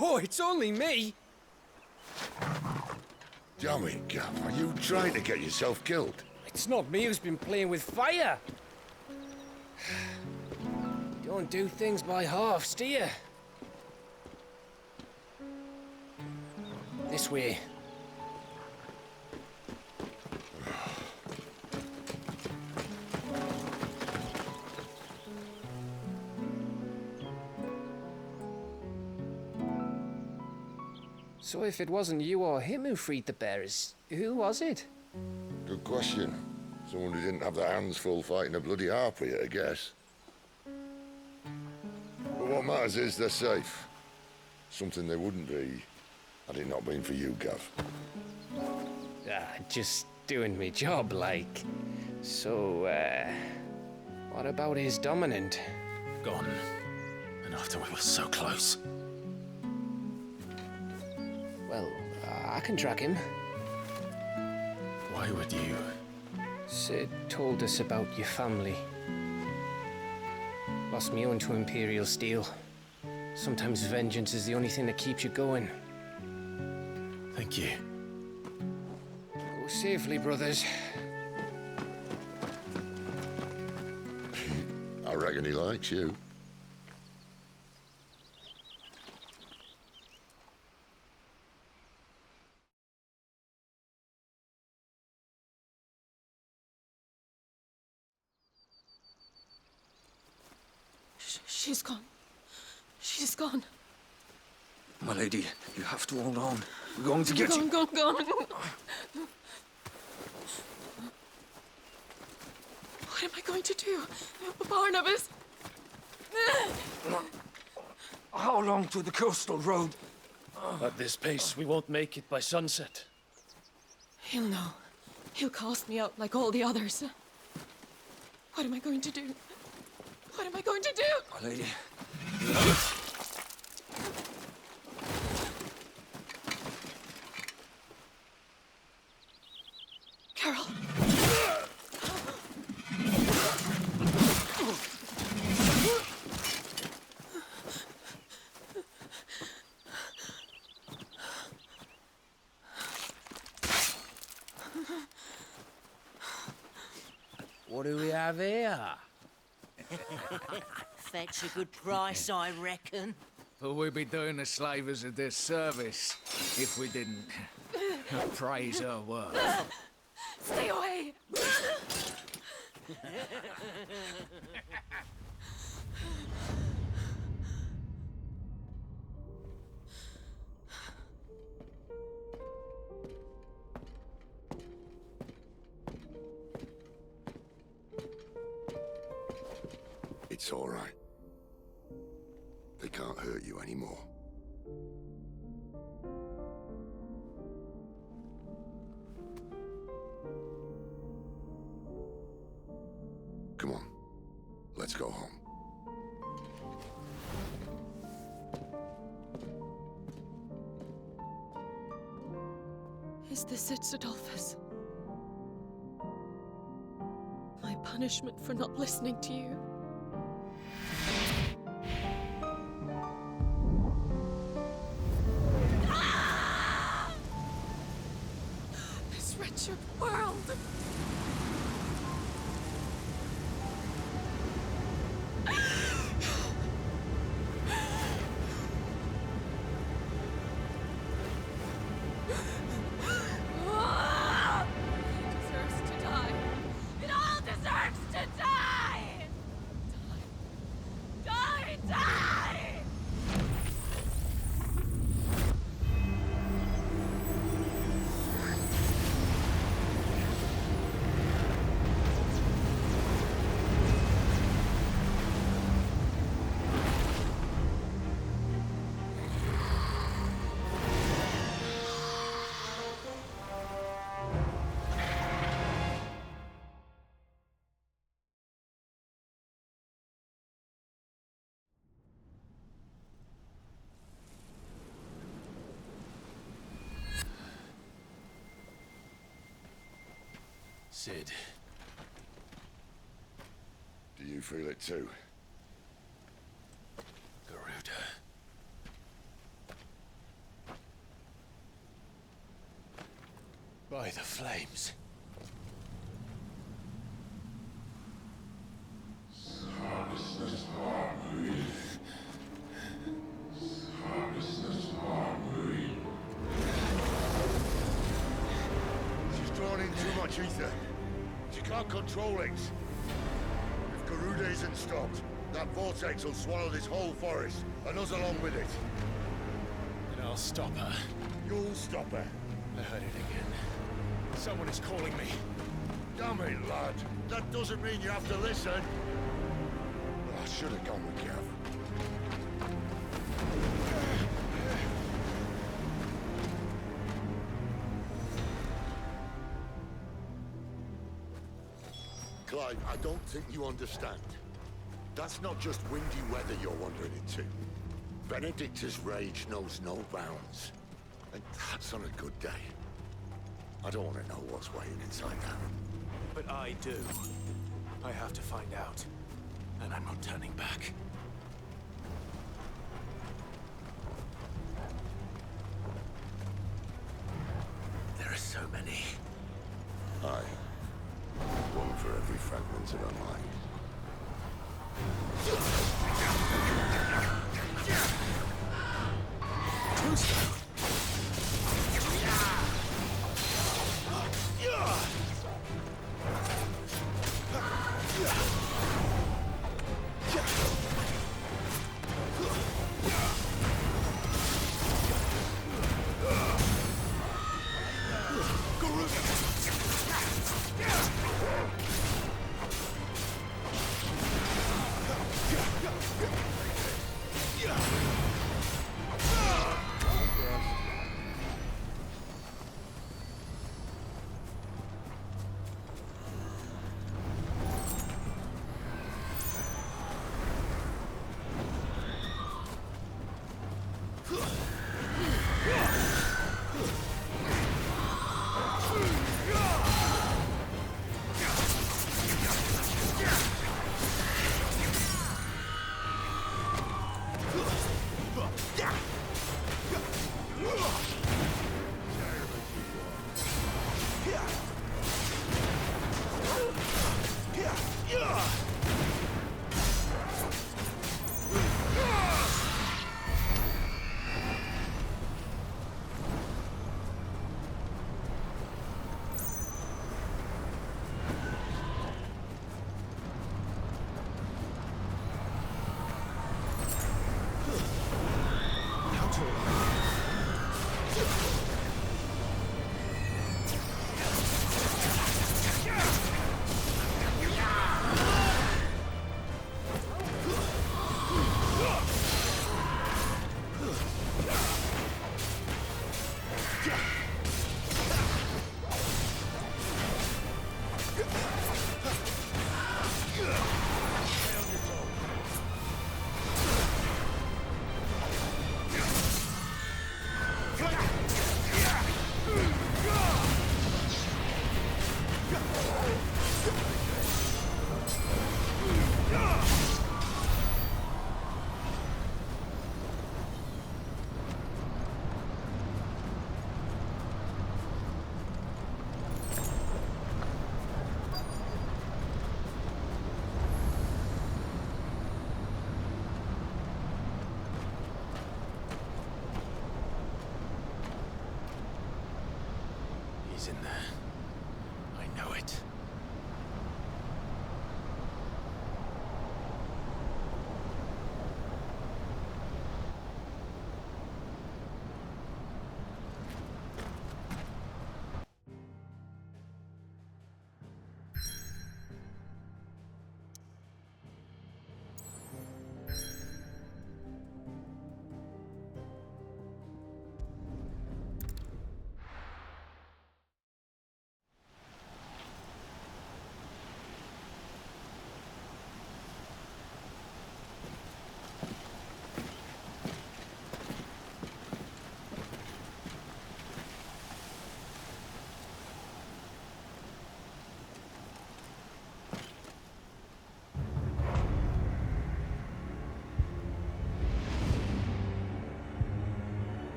Oh, it's only me. Damn it, Gav, are you trying to get yourself killed? It's not me who's been playing with fire. Don't do things by halves, do you? This way. So if it wasn't you or him who freed the bearers, who was it? Good question. Someone who didn't have their hands full fighting a bloody harpy, I guess. But what matters is they're safe. Something they wouldn't be had it not been for you, Gav. Just doing me job, like. So, what about his dominant? Gone. And after we were so close. Well, I can track him. Why would you? Sid told us about your family. Lost me own to Imperial Steel. Sometimes vengeance is the only thing that keeps you going. Thank you. Go safely, brothers. I reckon he likes you. She's gone. She's gone. My lady, you have to hold on. We're going to get you. Gone. What am I going to do? Barnabas? How long to the coastal road? At this pace, we won't make it by sunset. He'll know. He'll cast me out like all the others. What am I going to do? What am I going to do? My lady. Carol. What do we have here? Fetch a good price, I reckon. But we'd be doing the slavers a disservice if we didn't praise her work. Stay away! It's all right. They can't hurt you anymore. Come on, let's go home. Is this it, Adolphus? My punishment for not listening to you? This wretched world! Deserves to die. It all deserves to die! Die! Sid. Do you feel it too? Garuda. By the flames. She's drawn in too much ether. She can't control it. If Garuda isn't stopped, that vortex will swallow this whole forest, and us along with it. And I'll stop her. You'll stop her. I heard it again. Someone is calling me. Damn it, lad. That doesn't mean you have to listen. I should have gone with Gav. Clive, I don't think you understand. That's not just windy weather you're wandering into. Benedicta's rage knows no bounds. And that's on a good day. I don't want to know what's waiting inside that. But I do. I have to find out. And I'm not turning back. There are so many. Aye. One for every fragment of her mind.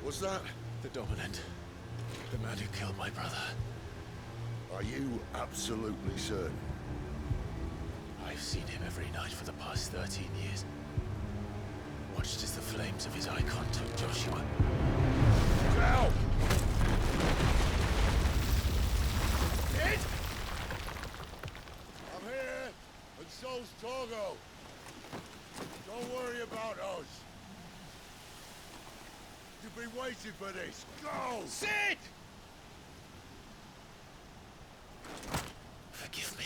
Was that? The dominant. The man who killed my brother. Are you absolutely certain? I've seen him every night for the past 13 years. Watched as the flames of his icon took Joshua. Now! Dead? I'm here, and so's Togo. Don't worry about us. You've been waiting for this. Go! Sid! Forgive me.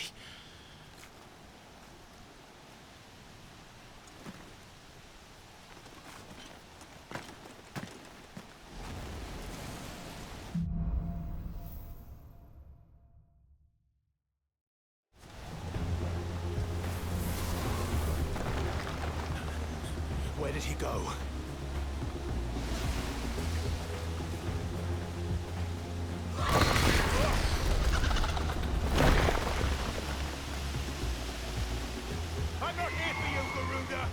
Where did he go? I'm not here for you, Garuda!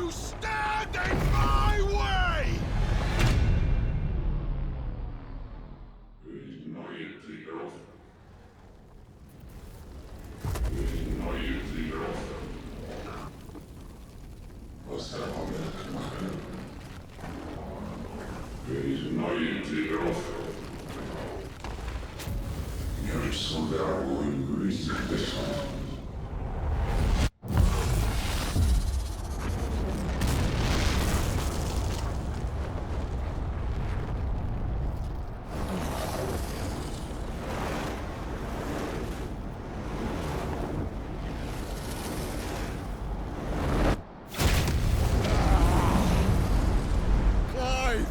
you stand in my way! Clive!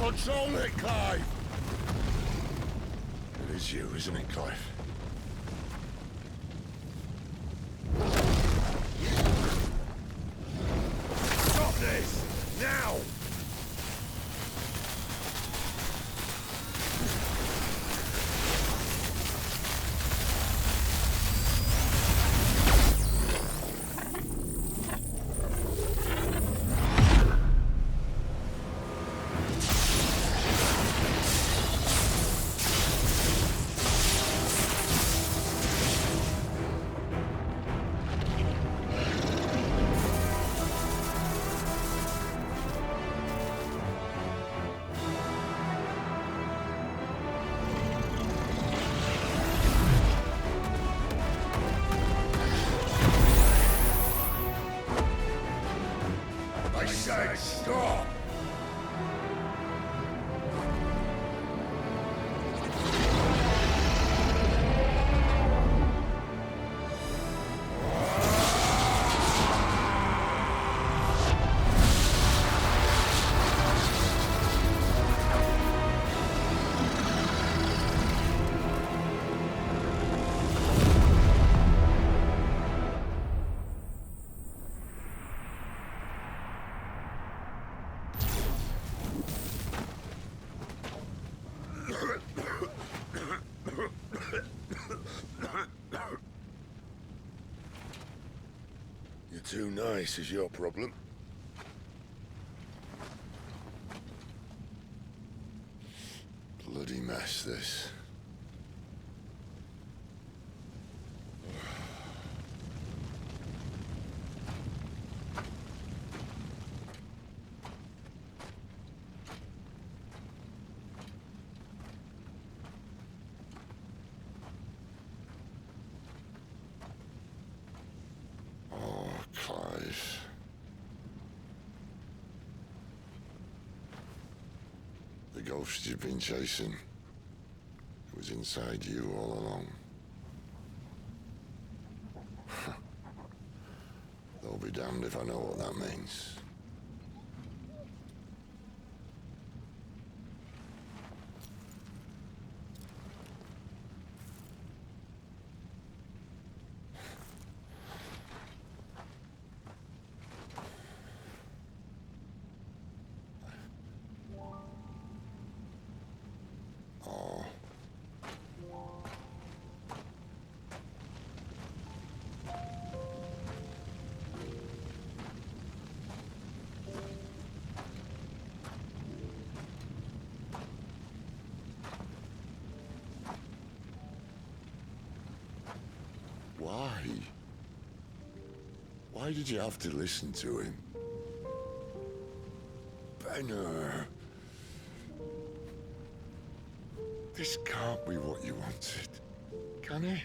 Control it, Clive! It is you, isn't it, Clive? Stop this! Now! I said stop! You're too nice is your problem. Bloody mess, this. Clive. The ghost you've been chasing was inside you all along. They'll be damned if I know what that means. Why? Why did you have to listen to him? Benner. This can't be what you wanted, can it?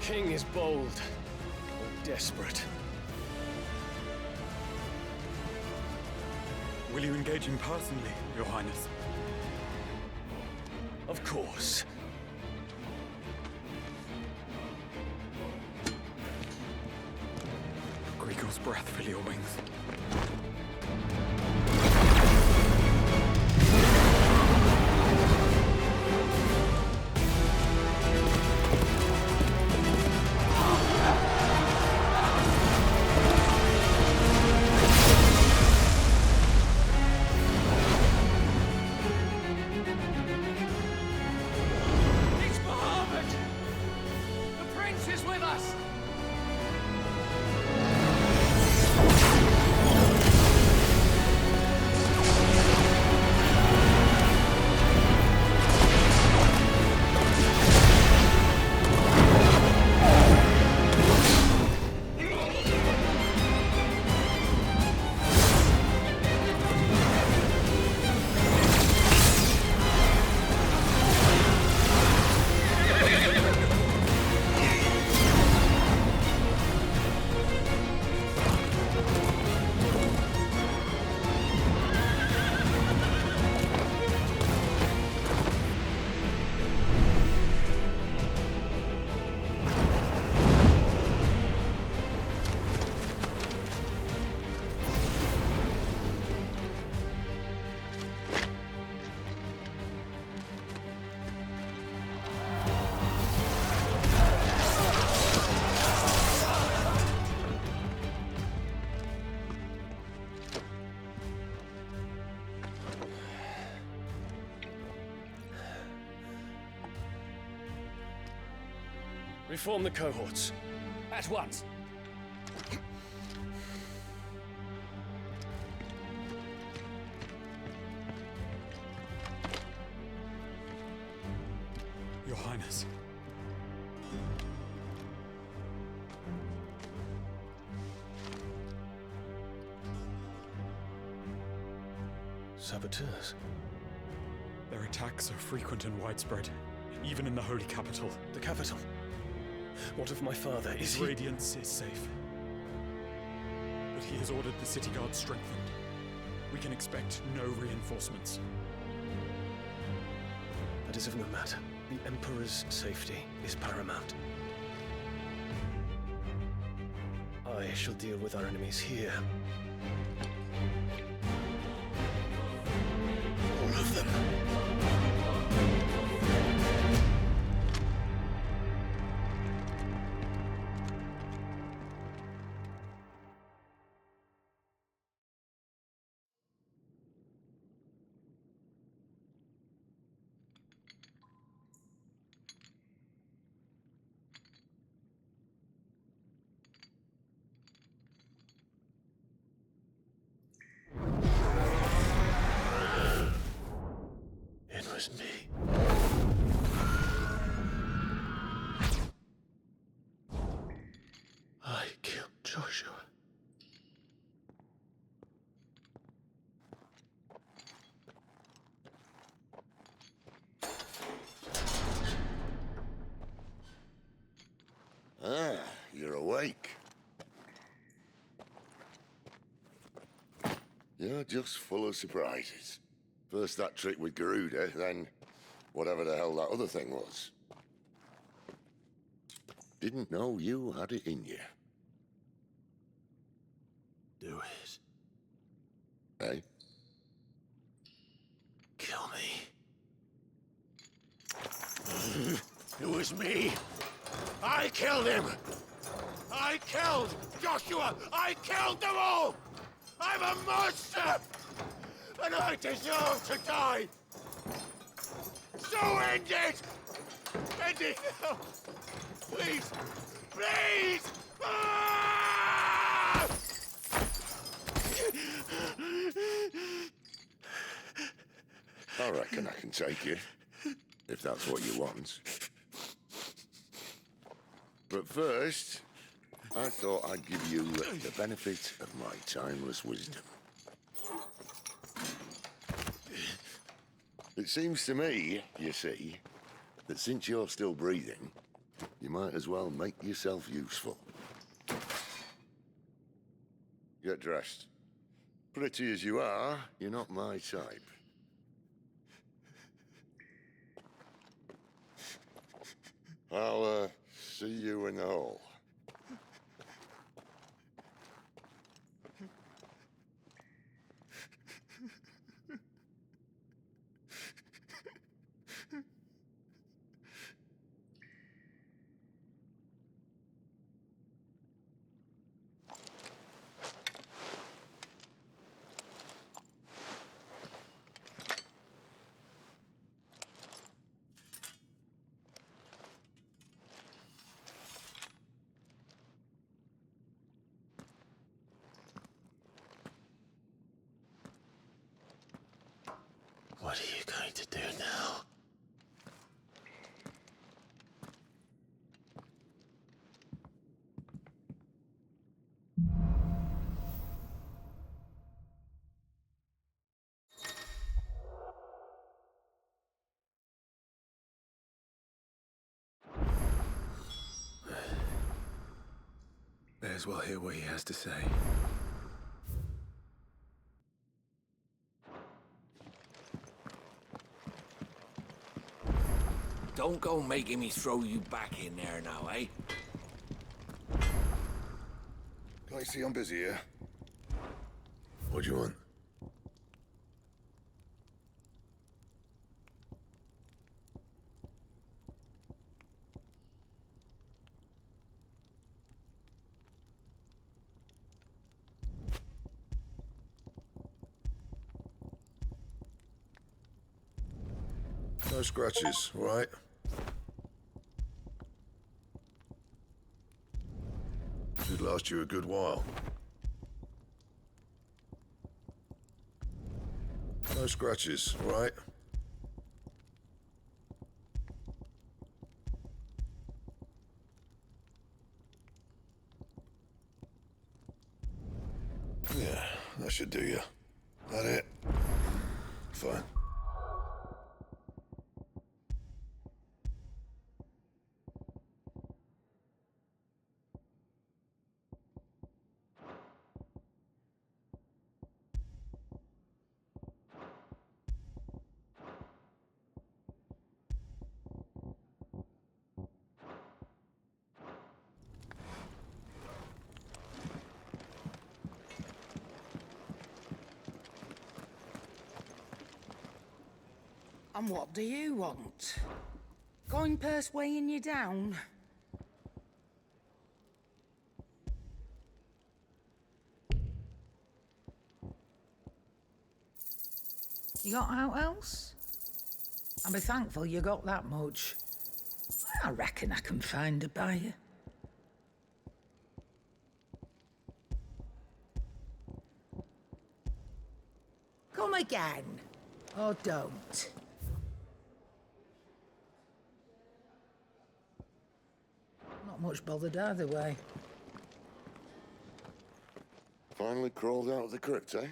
King is bold, or desperate. Will you engage him personally, Your Highness? Of course. Grigor's breath fill your wings. is with us! Reform the cohorts. At once. Your Highness. Saboteurs. Their attacks are frequent and widespread, even in the holy capital. The capital. What of my father? Is His radiance is safe. But he has ordered the city guard strengthened. We can expect no reinforcements. That is of no matter. The Emperor's safety is paramount. I shall deal with our enemies here. All of them. It was me. I killed Joshua. Ah, you're awake. You're just full of surprises. First that trick with Garuda, then whatever the hell that other thing was. Didn't know you had it in you. Do it. Hey? Kill me. It was me. I killed him. I killed Joshua. I killed them all. I'm a monster. And I deserve to die! So end it! End it now! Please! Please! Ah! I reckon I can take you, if that's what you want. But first, I thought I'd give you the benefit of my timeless wisdom. It seems to me, you see, that since you're still breathing, you might as well make yourself useful. Get dressed. Pretty as you are, you're not my type. I'll, see you in the hall. to do now? May as well hear what he has to say. Don't go making me throw you back in there now, eh? Can't you see I'm busy here? What do you want? No scratches, all right? Should last you a good while. No scratches, all right? Yeah, that should do you. That it? Fine. And what do you want? Coin purse weighing you down? You got out else? I'll be thankful you got that much. I reckon I can find a buyer. Come again, or don't. Not much bothered either way. Finally crawled out of the crypt, eh?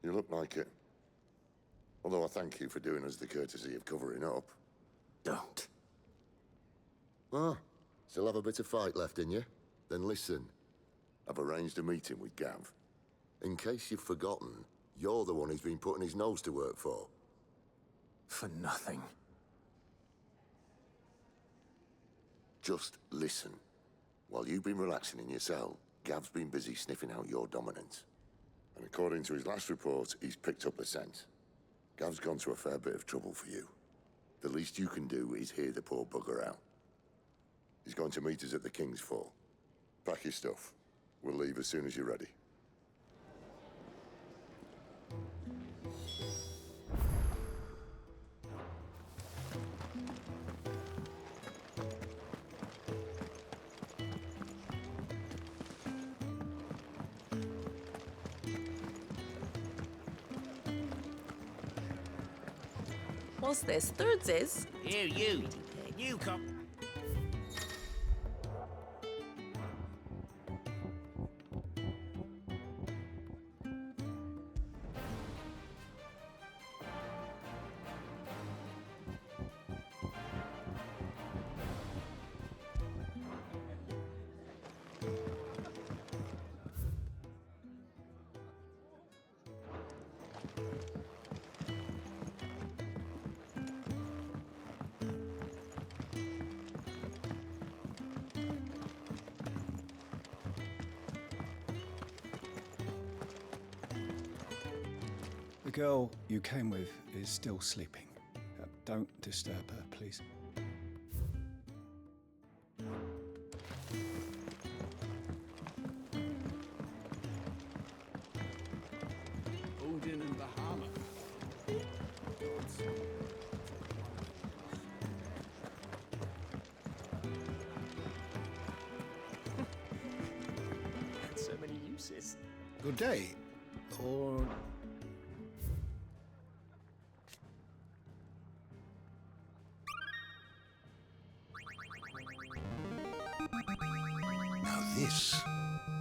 You look like it. Although I thank you for doing us the courtesy of covering up. Don't. Ah, still have a bit of fight left in you? Then listen. I've arranged a meeting with Gav. In case you've forgotten, you're the one he's been putting his nose to work for. For nothing. Just listen. While you've been relaxing in your cell, Gav's been busy sniffing out your dominance. And according to his last report, he's picked up the scent. Gav's gone to a fair bit of trouble for you. The least you can do is hear the poor bugger out. He's going to meet us at the King's Fall. Pack your stuff. We'll leave as soon as you're ready. What's this? Thirdsies? You come. The girl you came with is still sleeping. Don't disturb her, please. Odin and Bahama. So many uses. Good day. Or This,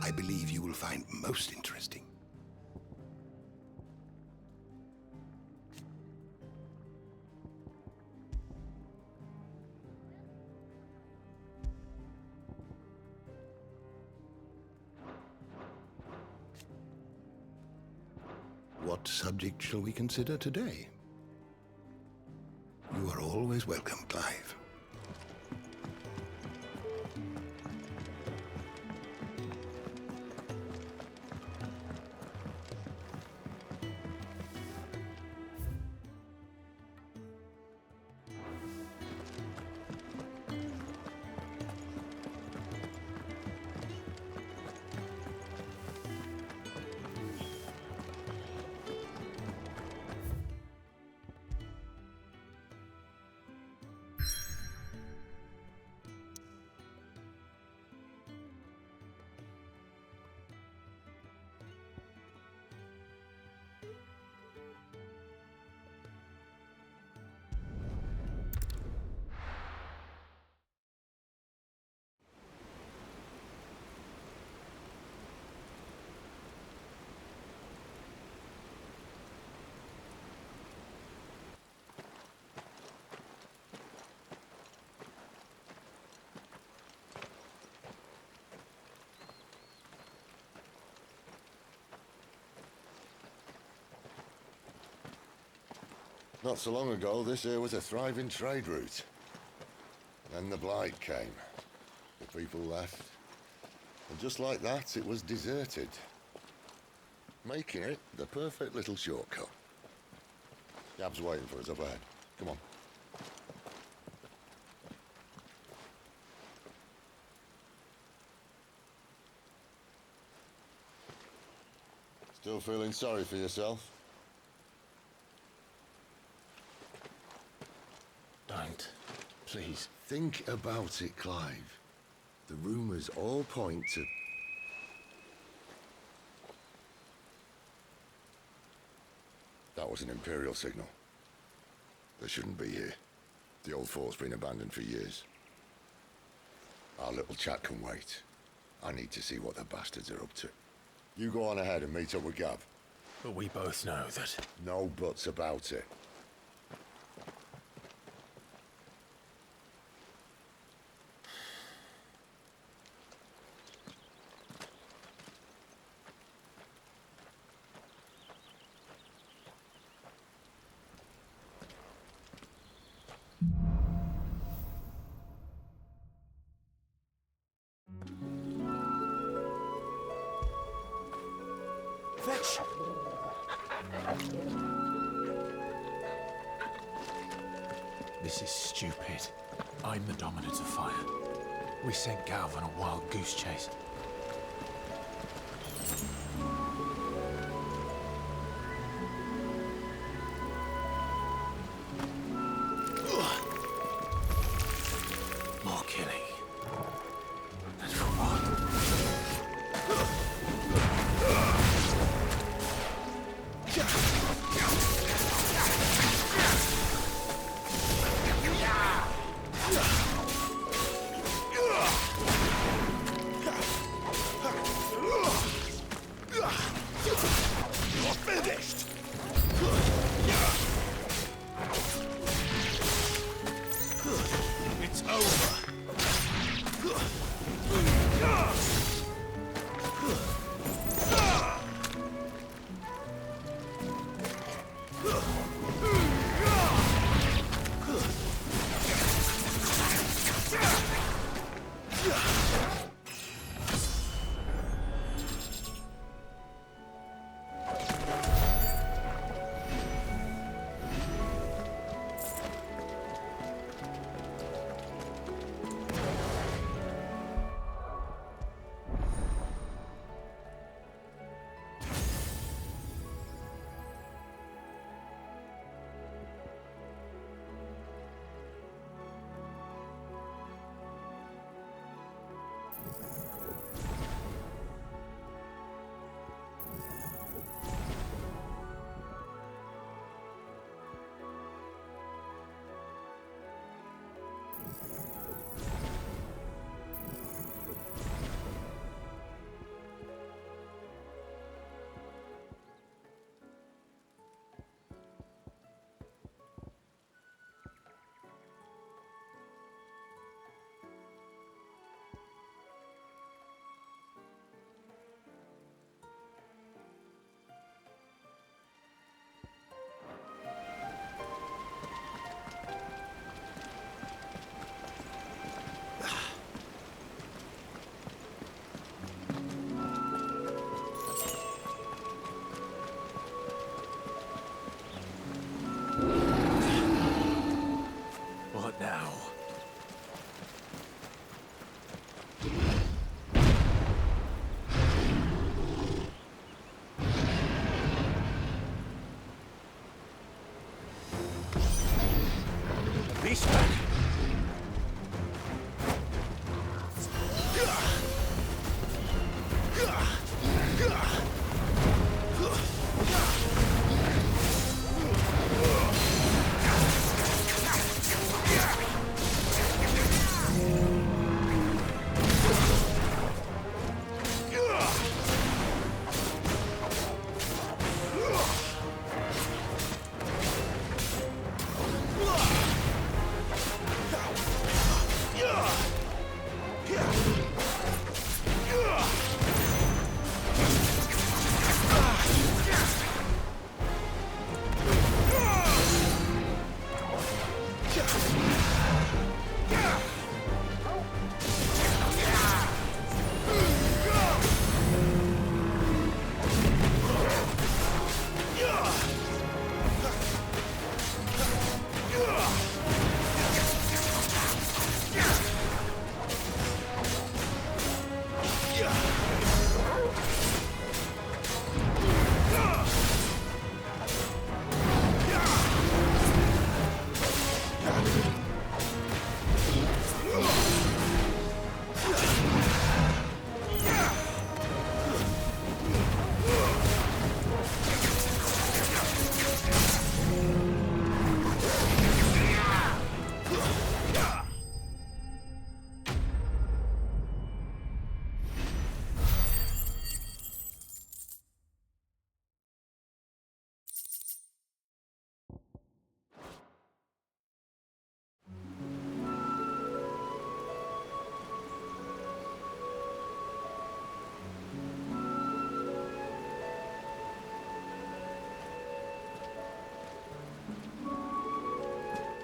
I believe you will find most interesting. What subject shall we consider today? You are always welcome, Clive. Not so long ago, this here was a thriving trade route. Then the Blight came. The people left. And just like that, it was deserted. Making it the perfect little shortcut. Gab's waiting for us up ahead. Come on. Still feeling sorry for yourself? Don't. Please. Think about it, Clive. The rumors all point to... That was an Imperial signal. They shouldn't be here. The old fort's been abandoned for years. Our little chat can wait. I need to see what the bastards are up to. You go on ahead and meet up with Gab. But we both know that... No buts about it. Fetch! This is stupid. I'm the dominant of fire. We sent Galv on a wild goose chase. More killing. And for what? It's over.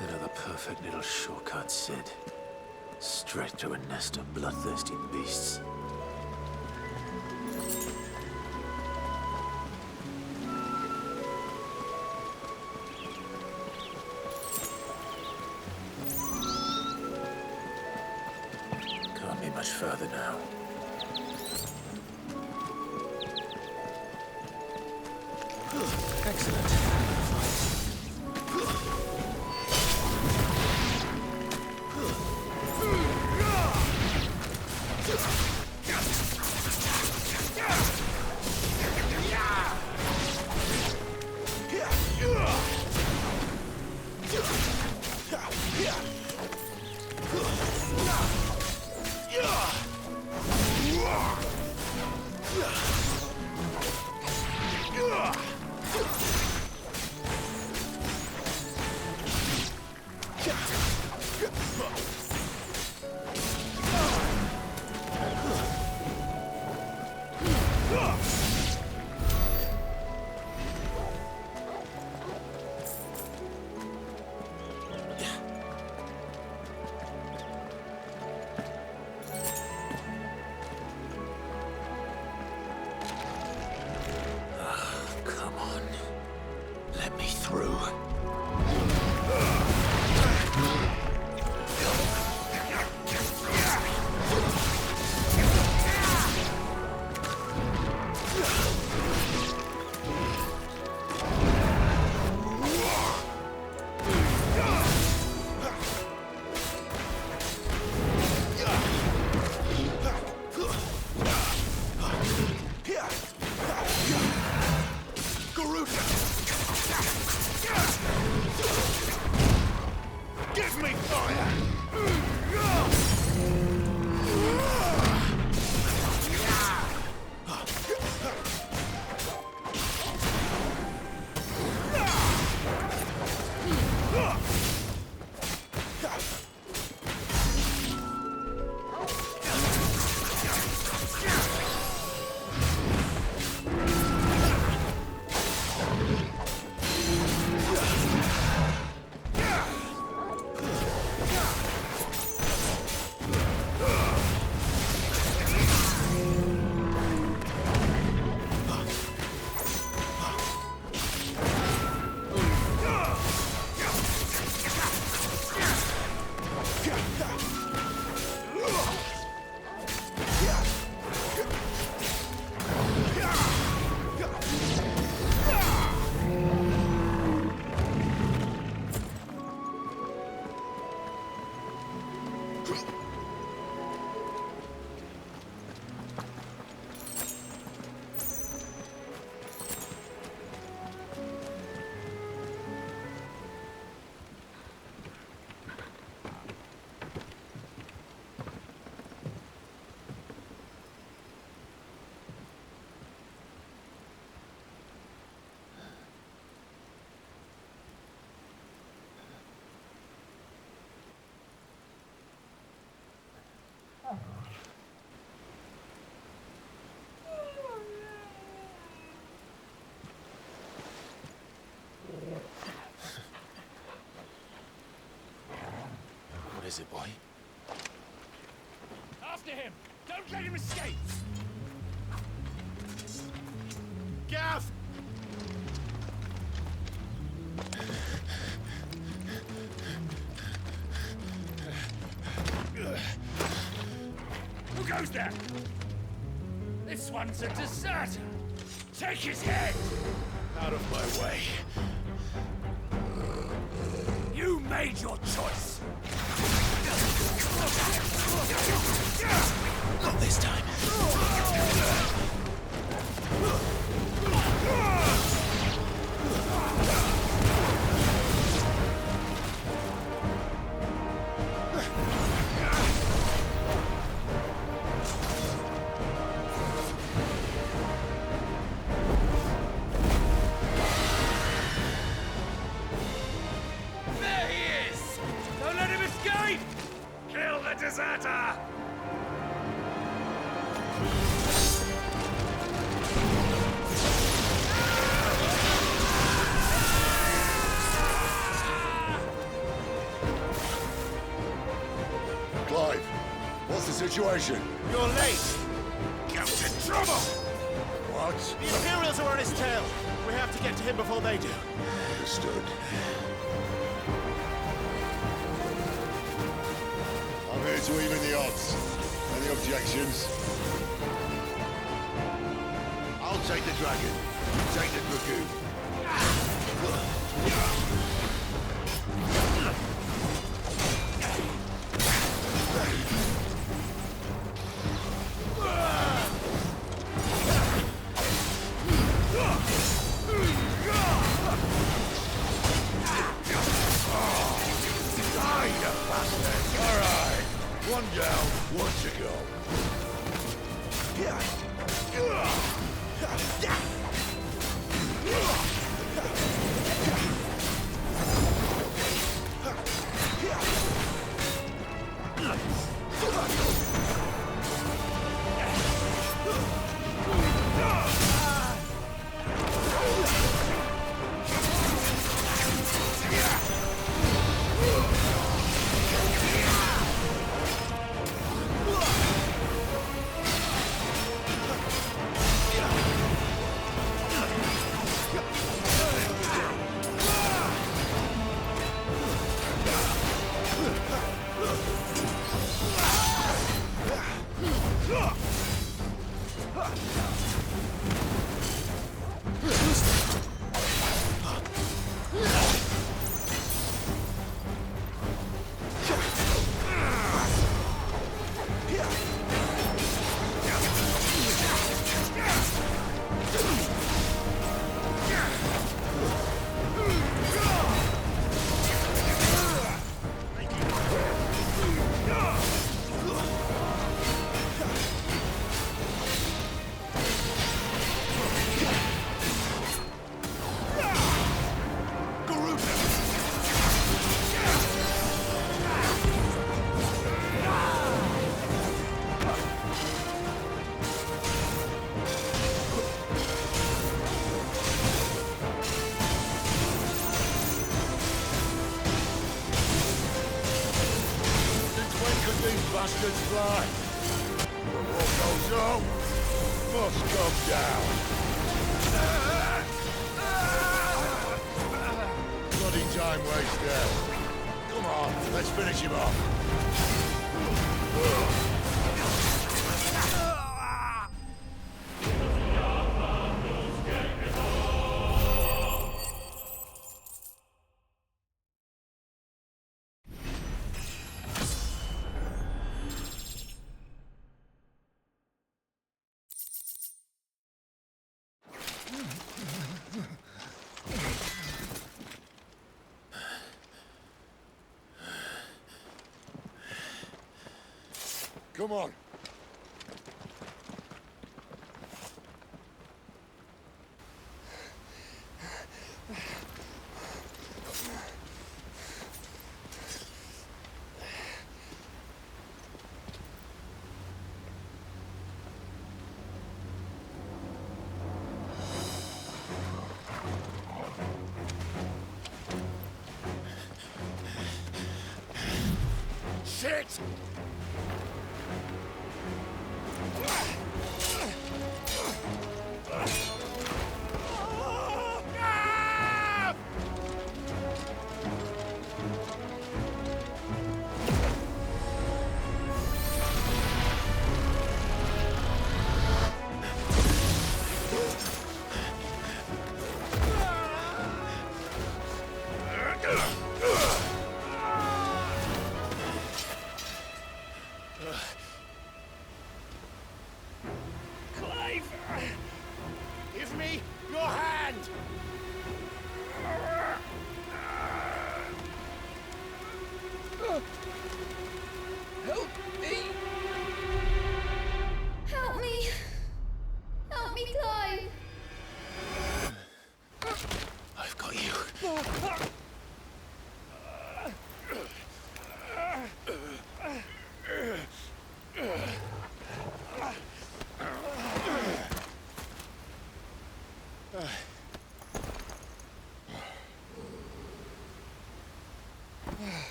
Another perfect little shortcut, Sid. Straight to a nest of bloodthirsty beasts. Can't be much further now. Excellent. is it, boy? After him! Don't let him escape! Gav! Who goes there? This one's a deserter! Take his head! Out of my way. You made your choice! Not this time. There he is! Don't let him escape! Kill the deserter! Clive, what's the situation? You're late! Captain Trouble! What? The Imperials are on his tail! We have to get to him before they do. Understood. I'm here to even the odds. Any objections? I'll take the dragon. You take the dragoon. One down, one to go. Bastards fly. But what goes up must come down. Bloody time waster. Come on, let's finish him off. Come on.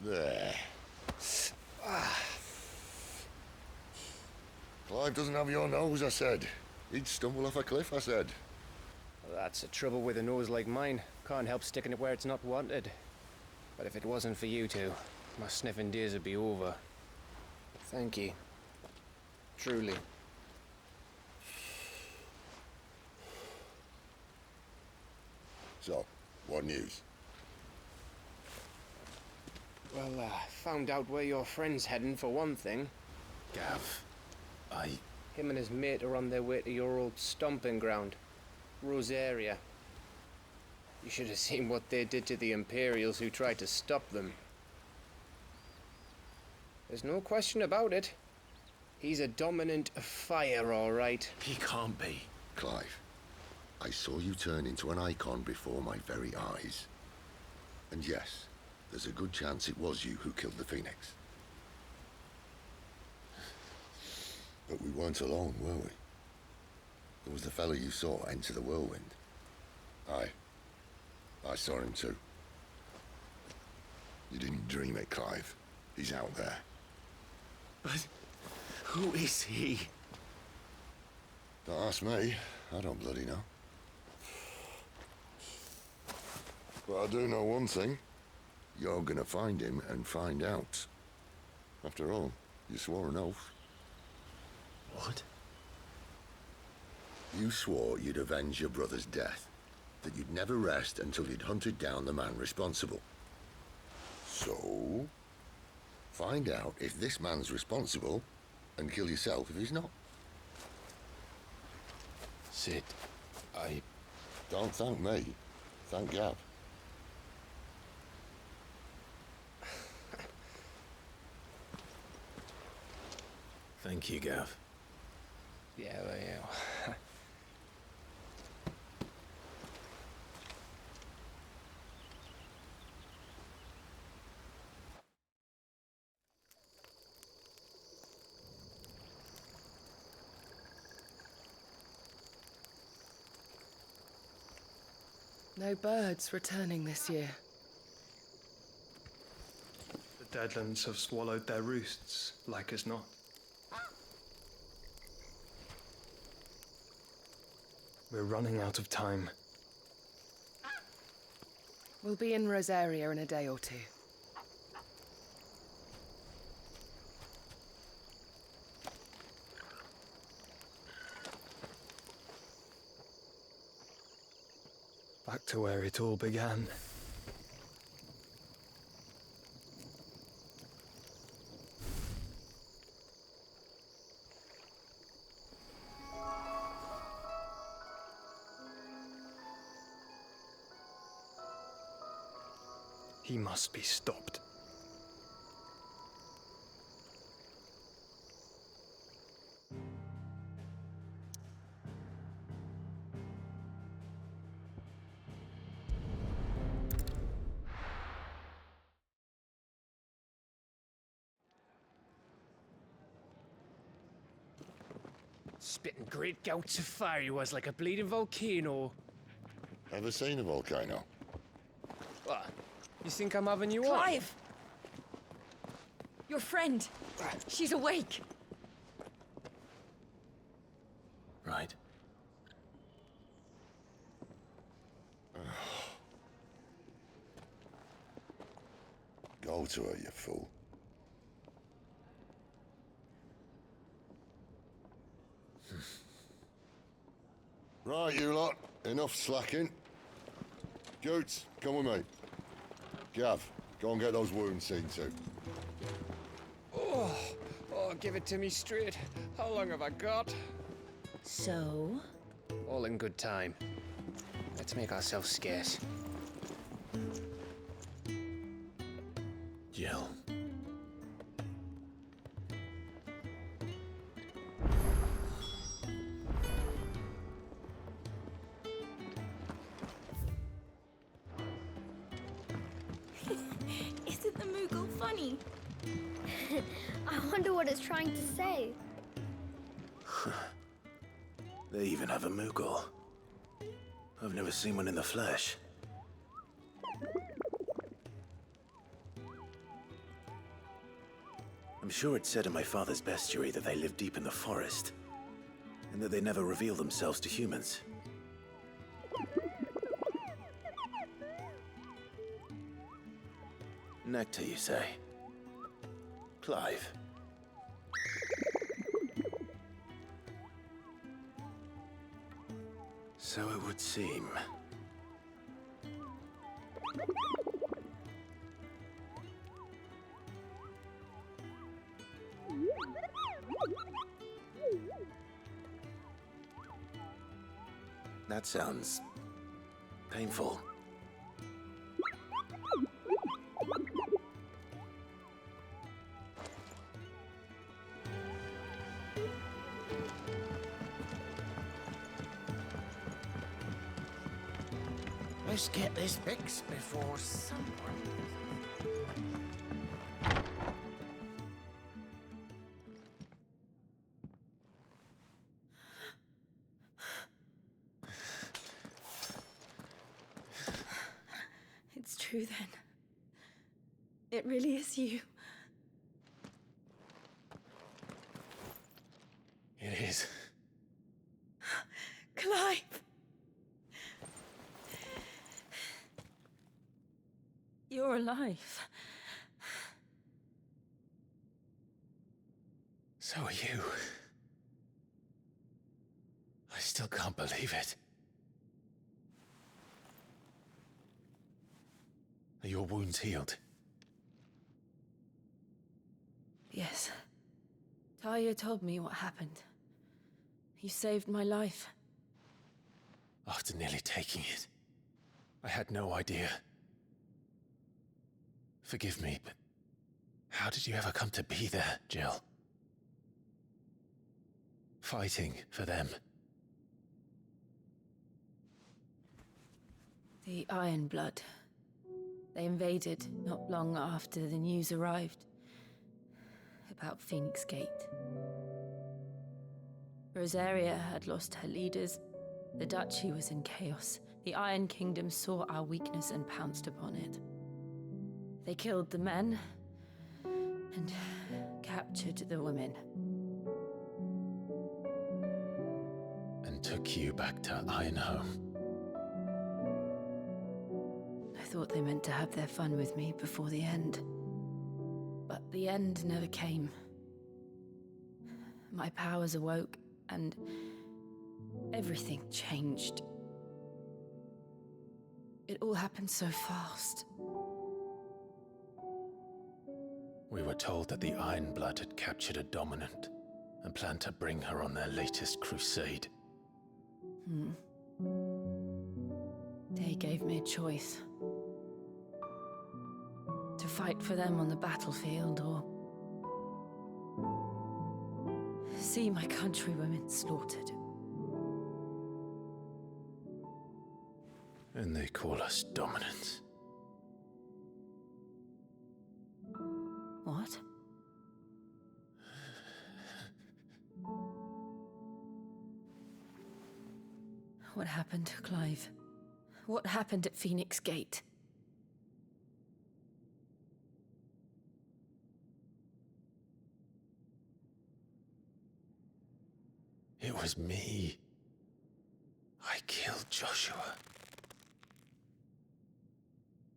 There. Clive doesn't have your nose, I said. He'd stumble off a cliff, I said. Well, that's the trouble with a nose like mine. Can't help sticking it where it's not wanted. But if it wasn't for you two, my sniffing days would be over. Thank you. Truly. So, what news? Well, found out where your friend's heading for one thing. Gav, Him and his mate are on their way to your old stomping ground, Rosaria. You should have seen what they did to the Imperials who tried to stop them. There's no question about it. He's a dominant fire, all right. He can't be. Clive, I saw you turn into an icon before my very eyes. And yes, there's a good chance it was you who killed the Phoenix. But we weren't alone, were we? There was the fellow you saw enter the whirlwind. I saw him too. You didn't dream it, Clive. He's out there. But who is he? Don't ask me. I don't bloody know. But I do know one thing. You're gonna find him and find out. After all, you swore an oath. What? You swore you'd avenge your brother's death. That you'd never rest until you'd hunted down the man responsible. So, find out if this man's responsible and kill yourself if he's not. Sid, Don't thank me. Thank Gav. Thank you, Gav. Yeah, well, yeah. No birds returning this year. The Deadlands have swallowed their roosts, like as not. We're running out of time. We'll be in Rosaria in a day or two. Back to where it all began. He must be stopped. Spitting great gouts of fire he was like a bleeding volcano. Ever seen a volcano? What? You think I'm having you on? Clive! Your friend. She's awake. Right. Go to her, you fool. Right, you lot. Enough slacking. Jutes, come with me. Gav, go and get those wounds seen to. Oh, give it to me straight. How long have I got? So? All in good time. Let's make ourselves scarce. Jill. Isn't the Moogle funny? I wonder what it's trying to say. They even have a Moogle. I've never seen one in the flesh. I'm sure it said in my father's bestiary that they live deep in the forest, and that they never reveal themselves to humans. Nectar, you say? Clive. So it would seem. That sounds painful. Let's get this fixed before someone... It's true then. It really is you. It is. Clive! You're alive. So are you. I still can't believe it. Are your wounds healed? Yes. Talia told me what happened. You saved my life. After nearly taking it, I had no idea. Forgive me, but how did you ever come to be there, Jill? Fighting for them. The Iron Blood. They invaded not long after the news arrived about Phoenix Gate. Rosaria had lost her leaders. The Duchy was in chaos. The Iron Kingdom saw our weakness and pounced upon it. They killed the men and captured the women. And took you back to Ironhome. I thought they meant to have their fun with me before the end. But the end never came. My powers awoke, and everything changed. It all happened so fast. We were told that the Iron Blood had captured a dominant and planned to bring her on their latest crusade. They gave me a choice. To fight for them on the battlefield, or see my countrywomen slaughtered. And they call us dominants. What? What happened, Clive? What happened at Phoenix Gate? It was me. I killed Joshua.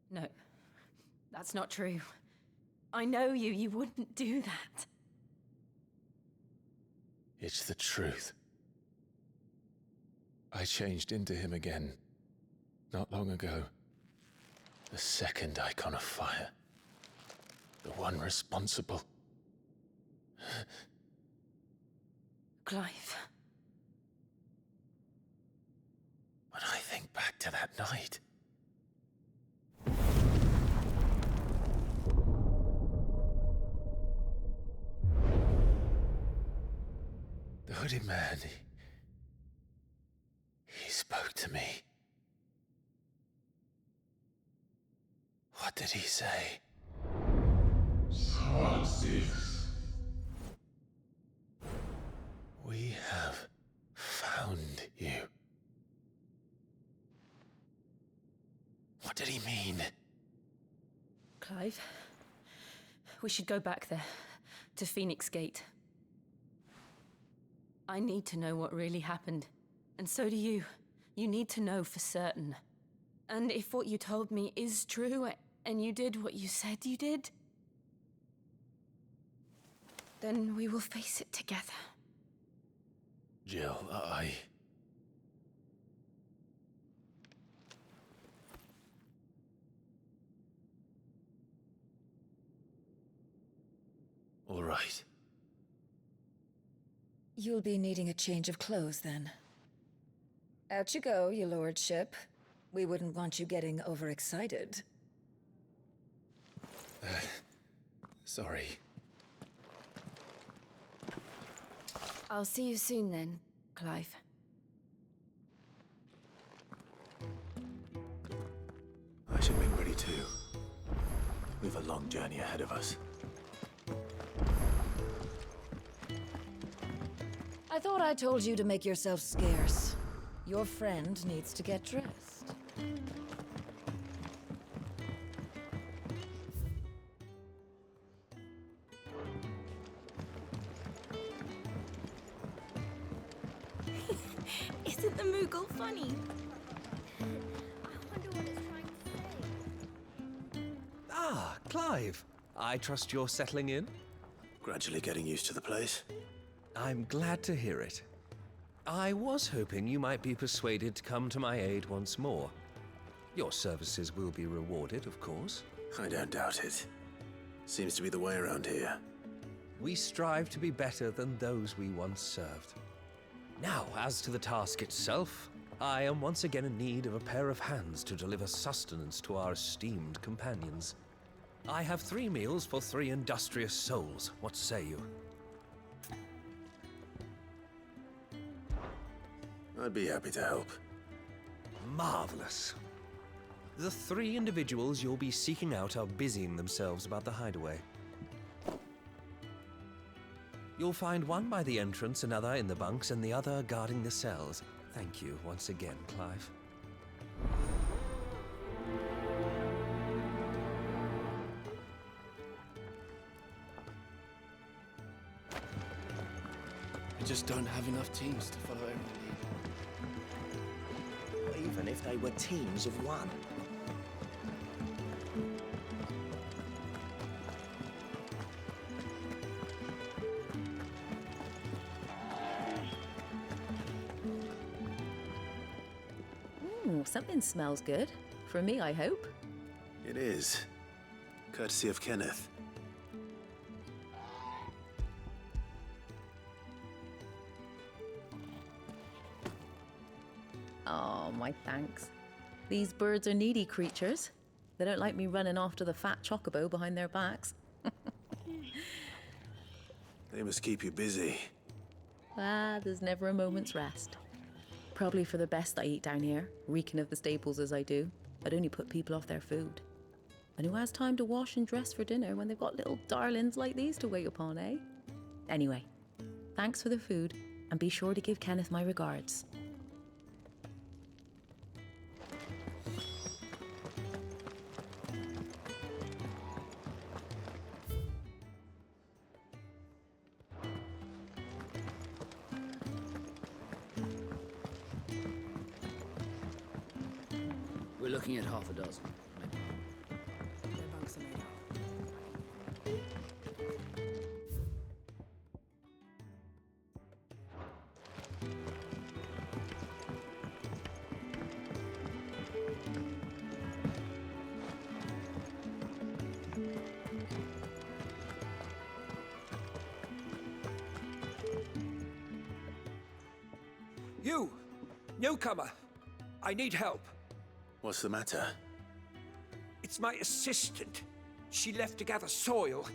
No, that's not true. I know you. You wouldn't do that. It's the truth. I changed into him again, not long ago. The second icon of fire. The one responsible. Clive. When I think back to that night... The hooded man, he spoke to me. What did he say? Squad 6. We have found you. What did he mean? Clive, we should go back there. to Phoenix Gate. I need to know what really happened. And so do you. You need to know for certain. And if what you told me is true, and you did what you said you did, then we will face it together. Jill, All right. You'll be needing a change of clothes, then. Out you go, your lordship. We wouldn't want you getting overexcited. Sorry. I'll see you soon then, Clive. I should make ready too. We've a long journey ahead of us. I thought I told you to make yourself scarce. Your friend needs to get dressed. Isn't the Moogle funny? I wonder what it's trying to say. Ah, Clive. I trust you're settling in? Gradually getting used to the place. I'm glad to hear it. I was hoping you might be persuaded to come to my aid once more. Your services will be rewarded, of course. I don't doubt it. Seems to be the way around here. We strive to be better than those we once served. Now, as to the task itself, I am once again in need of a pair of hands to deliver sustenance to our esteemed companions. I have 3 meals for 3 industrious souls. What say you? I'd be happy to help. Marvelous. The 3 individuals you'll be seeking out are busying themselves about the hideaway. You'll find one by the entrance, another in the bunks, and the other guarding the cells. Thank you once again, Clive. We just don't have enough teams to follow every lead. Even if they were teams of one. Something smells good. For me, I hope. It is. Courtesy of Kenneth. Oh, my thanks. These birds are needy creatures. They don't like me running after the fat chocobo behind their backs. They must keep you busy. There's never a moment's rest. Probably for the best I eat down here, reeking of the staples as I do. I'd only put people off their food. And who has time to wash and dress for dinner when they've got little darlings like these to wait upon, eh? Anyway, thanks for the food, and be sure to give Kenneth my regards. We're looking at half a dozen, maybe. You! Newcomer! I need help. What's the matter? It's my assistant. She left to gather soil,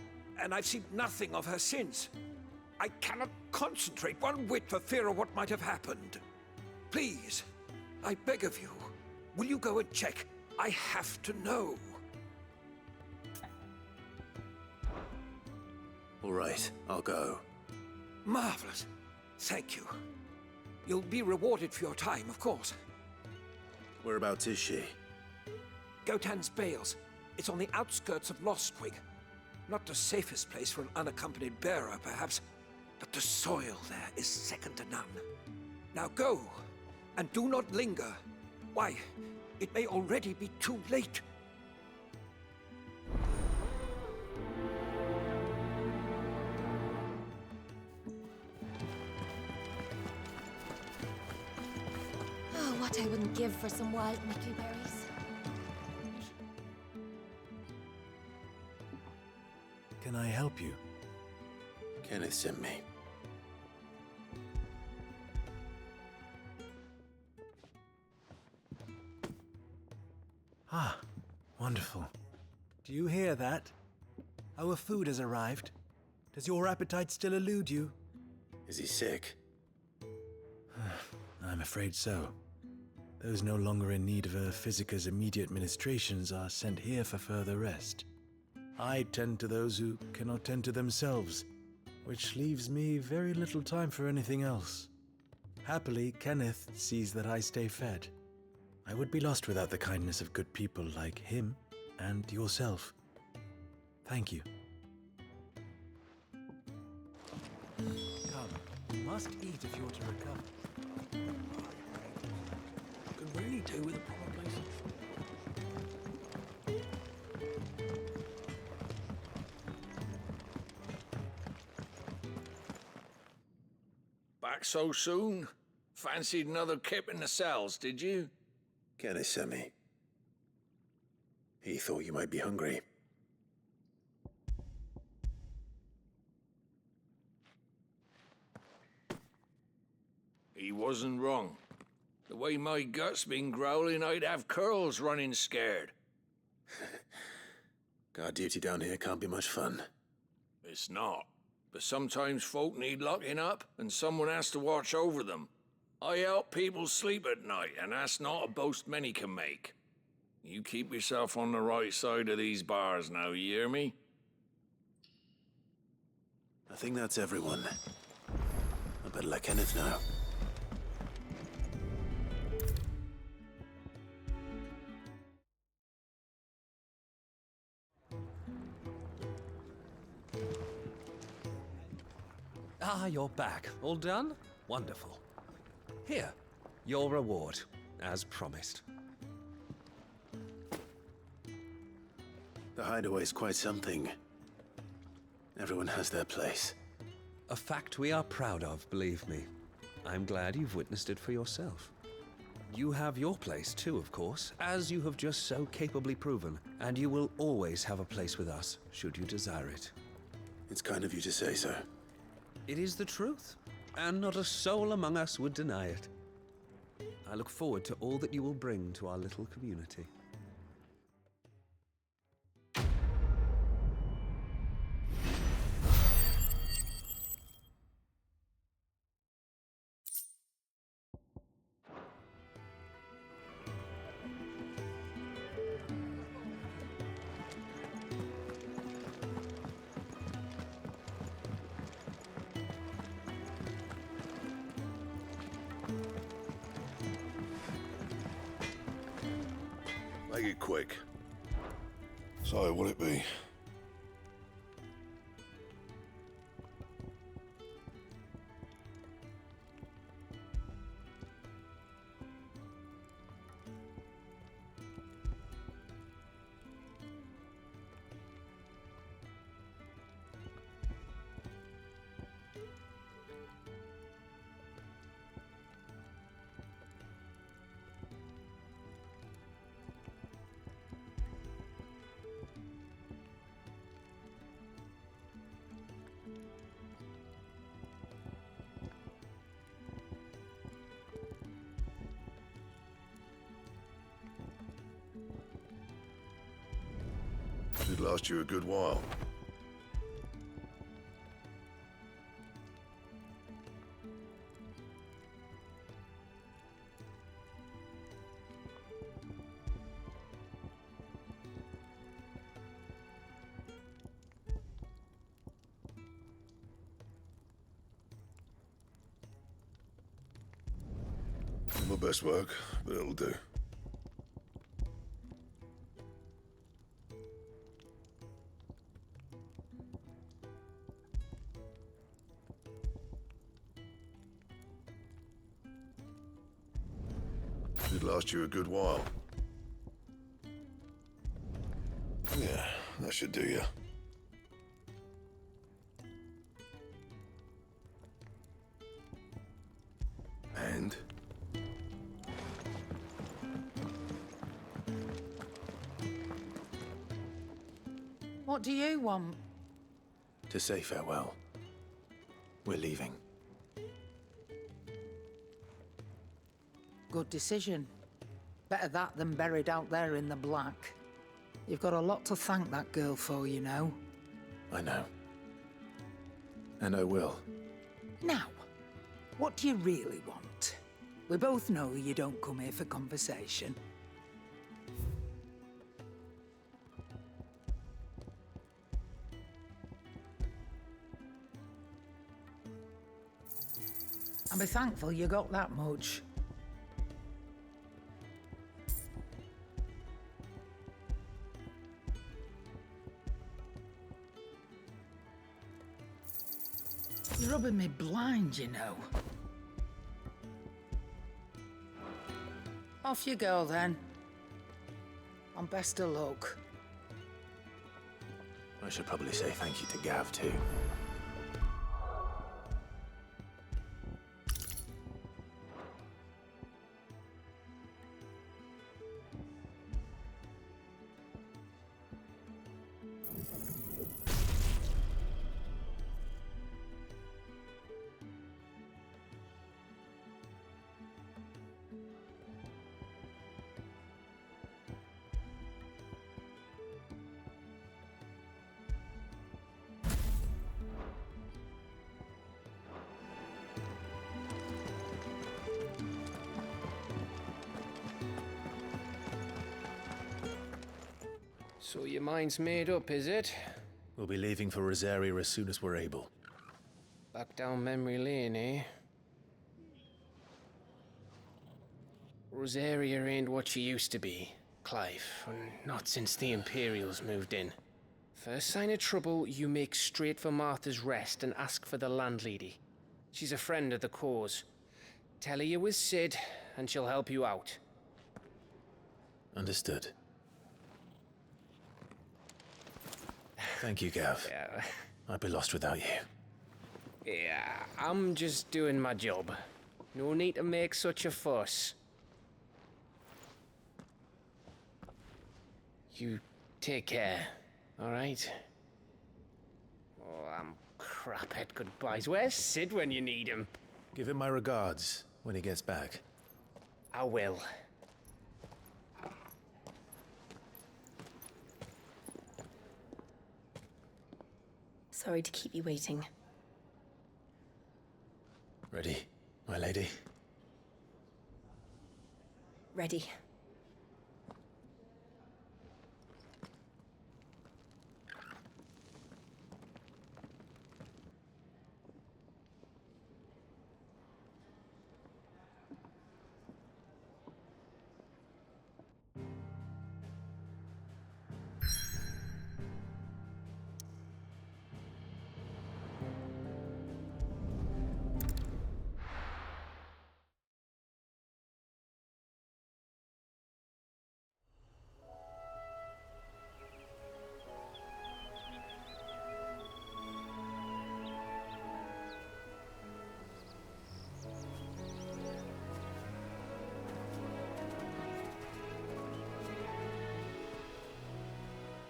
and I've seen nothing of her since. I cannot concentrate one whit for fear of what might have happened. Please, I beg of you, will you go and check? I have to know. All right, I'll go. Marvelous. Thank you. You'll be rewarded for your time, of course. Whereabouts is she? Gotan's Bales. It's on the outskirts of Lostwig. Not the safest place for an unaccompanied bearer, perhaps, but the soil there is second to none. Now go, and do not linger. Why, it may already be too late. Oh, what I wouldn't give for some wild Mickey berries. Can I help you? Kenneth sent me. Ah, wonderful. Do you hear that? Our food has arrived. Does your appetite still elude you? Is he sick? I'm afraid so. Those no longer in need of a Physica's immediate ministrations are sent here for further rest. I tend to those who cannot tend to themselves, which leaves me very little time for anything else. Happily, Kenneth sees that I stay fed. I would be lost without the kindness of good people like him and yourself. Thank you. Come, you must eat if you're to recover. Could really do with a proper place. Back so soon? Fancied another kip in the cells, did you? Kenneth sent me. He thought you might be hungry. He wasn't wrong. The way my gut's been growling, I'd have curls running scared. Guard duty down here can't be much fun. It's not. But sometimes folk need locking up, and someone has to watch over them. I help people sleep at night, and that's not a boast many can make. You keep yourself on the right side of these bars now, you hear me? I think that's everyone. I better let Kenneth know. Ah, you're back. All done? Wonderful. Here, your reward, as promised. The hideaway's quite something. Everyone has their place. A fact we are proud of, believe me. I'm glad you've witnessed it for yourself. You have your place too, of course, as you have just so capably proven, and you will always have a place with us, should you desire it. It's kind of you to say so. It is the truth, and not a soul among us would deny it. I look forward to all that you will bring to our little community. Make it quick. So, what'll it be? Should last you a good while. My best work, but it'll do. It'd last you a good while. Yeah, that should do you. And? What do you want? To say farewell. We're leaving. Good decision. Better that than buried out there in the black. You've got a lot to thank that girl for, you know. I know. And I will. Now, what do you really want? We both know you don't come here for conversation. And be thankful you got that much. You're rubbing me blind, you know. Off you go, then. And best of luck. I should probably say thank you to Gav, too. So your mind's made up, is it? We'll be leaving for Rosaria as soon as we're able. Back down memory lane, eh? Rosaria ain't what she used to be, Clive. Not since the Imperials moved in. First sign of trouble, you make straight for Martha's Rest and ask for the landlady. She's a friend of the cause. Tell her you was Sid, and she'll help you out. Understood. Thank you, Gav. Yeah. I'd be lost without you. Yeah, I'm just doing my job. No need to make such a fuss. You take care, all right? Oh, I'm crap at goodbyes. Where's Sid when you need him? Give him my regards when he gets back. I will. Sorry to keep you waiting. Ready, my lady? Ready.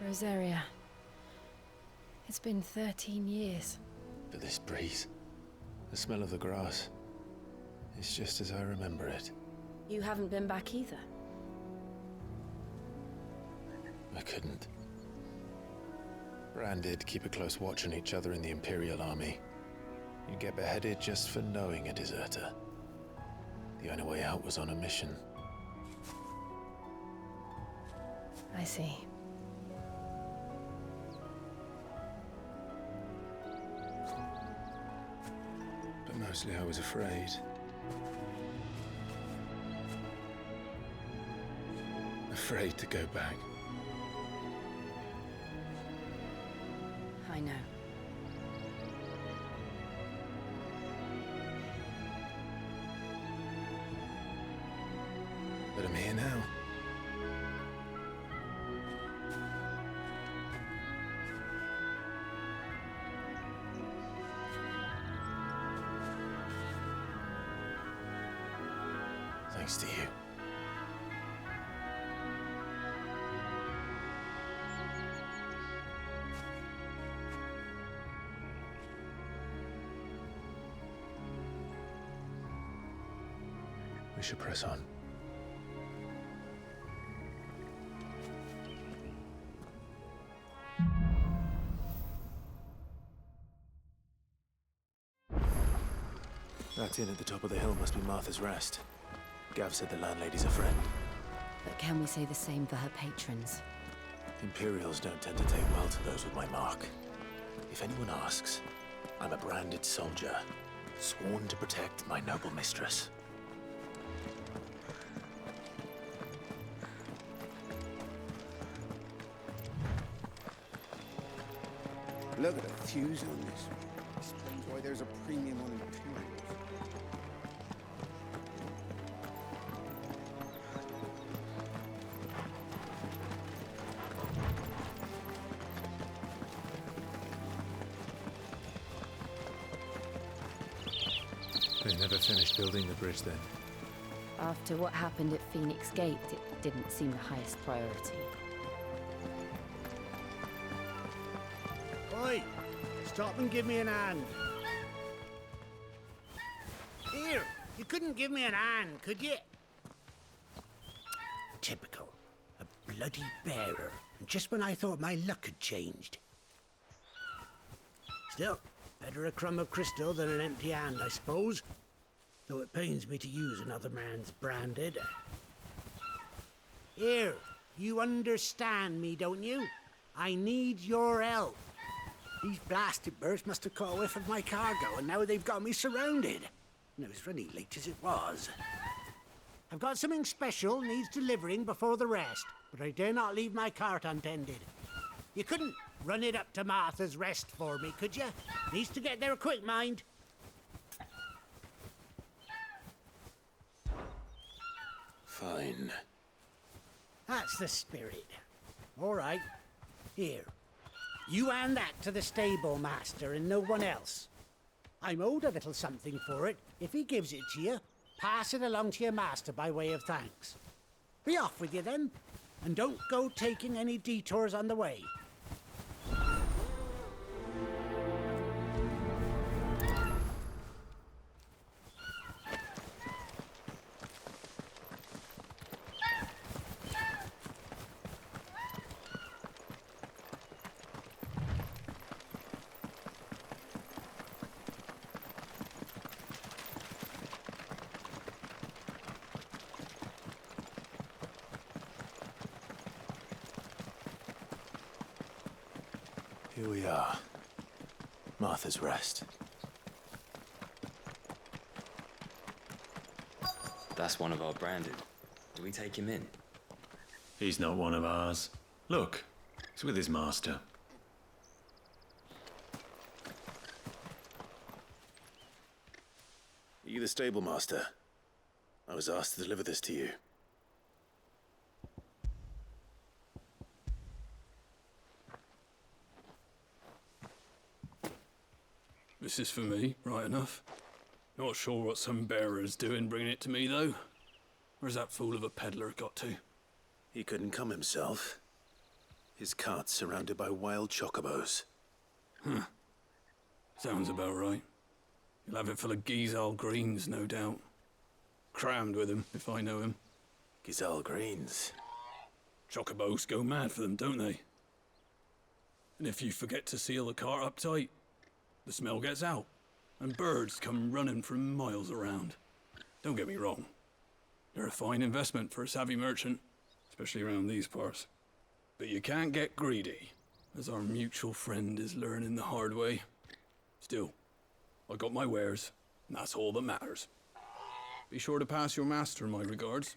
Rosaria. It's been 13 years. But this breeze, the smell of the grass, it's just as I remember it. You haven't been back either. I couldn't. Branded, keep a close watch on each other in the Imperial Army. You'd get beheaded just for knowing a deserter. The only way out was on a mission. I see. But mostly I was afraid. Afraid to go back. I know. thanks to you. We should press on. That inn at the top of the hill must be Martha's Rest. Gav said the landlady's a friend. But can we say the same for her patrons? Imperials don't tend to take well to those with my mark. If anyone asks, I'm a branded soldier, sworn to protect my noble mistress. Look at the fuse on this. Explains why there's a premium on Imperials. They never finished building the bridge then. After what happened at Phoenix Gate, it didn't seem the highest priority. Oi! Stop and give me an hand. Here! You couldn't give me an hand, could you? Typical. A bloody bearer. And just when I thought my luck had changed. Still, better a crumb of crystal than an empty hand, I suppose. Though it pains me to use another man's branded. Here, you understand me, don't you? I need your help. These blasted birds must have caught a whiff of my cargo, and now they've got me surrounded. And it was running late as it was. I've got something special needs delivering before the rest, but I dare not leave my cart untended. You couldn't run it up to Martha's Rest for me, could you? Needs to get there quick, mind. Fine. That's the spirit. All right. Here. You hand that to the stable master and no one else. I'm owed a little something for it. If he gives it to you, pass it along to your master by way of thanks. Be off with you then, and don't go taking any detours on the way. Here we are. Martha's Rest. That's one of our branded. Do we take him in? He's not one of ours. Look, he's with his master. Are you the stable master? I was asked to deliver this to you. This is for me, right enough. Not sure what some bearer's doing bringing it to me, though. Where's that fool of a peddler got to? He couldn't come himself. His cart's surrounded by wild chocobos. Huh. Sounds about right. He'll have it full of Gizal greens, no doubt. Crammed with him, if I know him. Gizal greens? Chocobos go mad for them, don't they? And if you forget to seal the cart up tight, the smell gets out, and birds come running from miles around. Don't get me wrong. They're a fine investment for a savvy merchant, especially around these parts. But you can't get greedy, as our mutual friend is learning the hard way. Still, I got my wares, and that's all that matters. Be sure to pass your master my regards.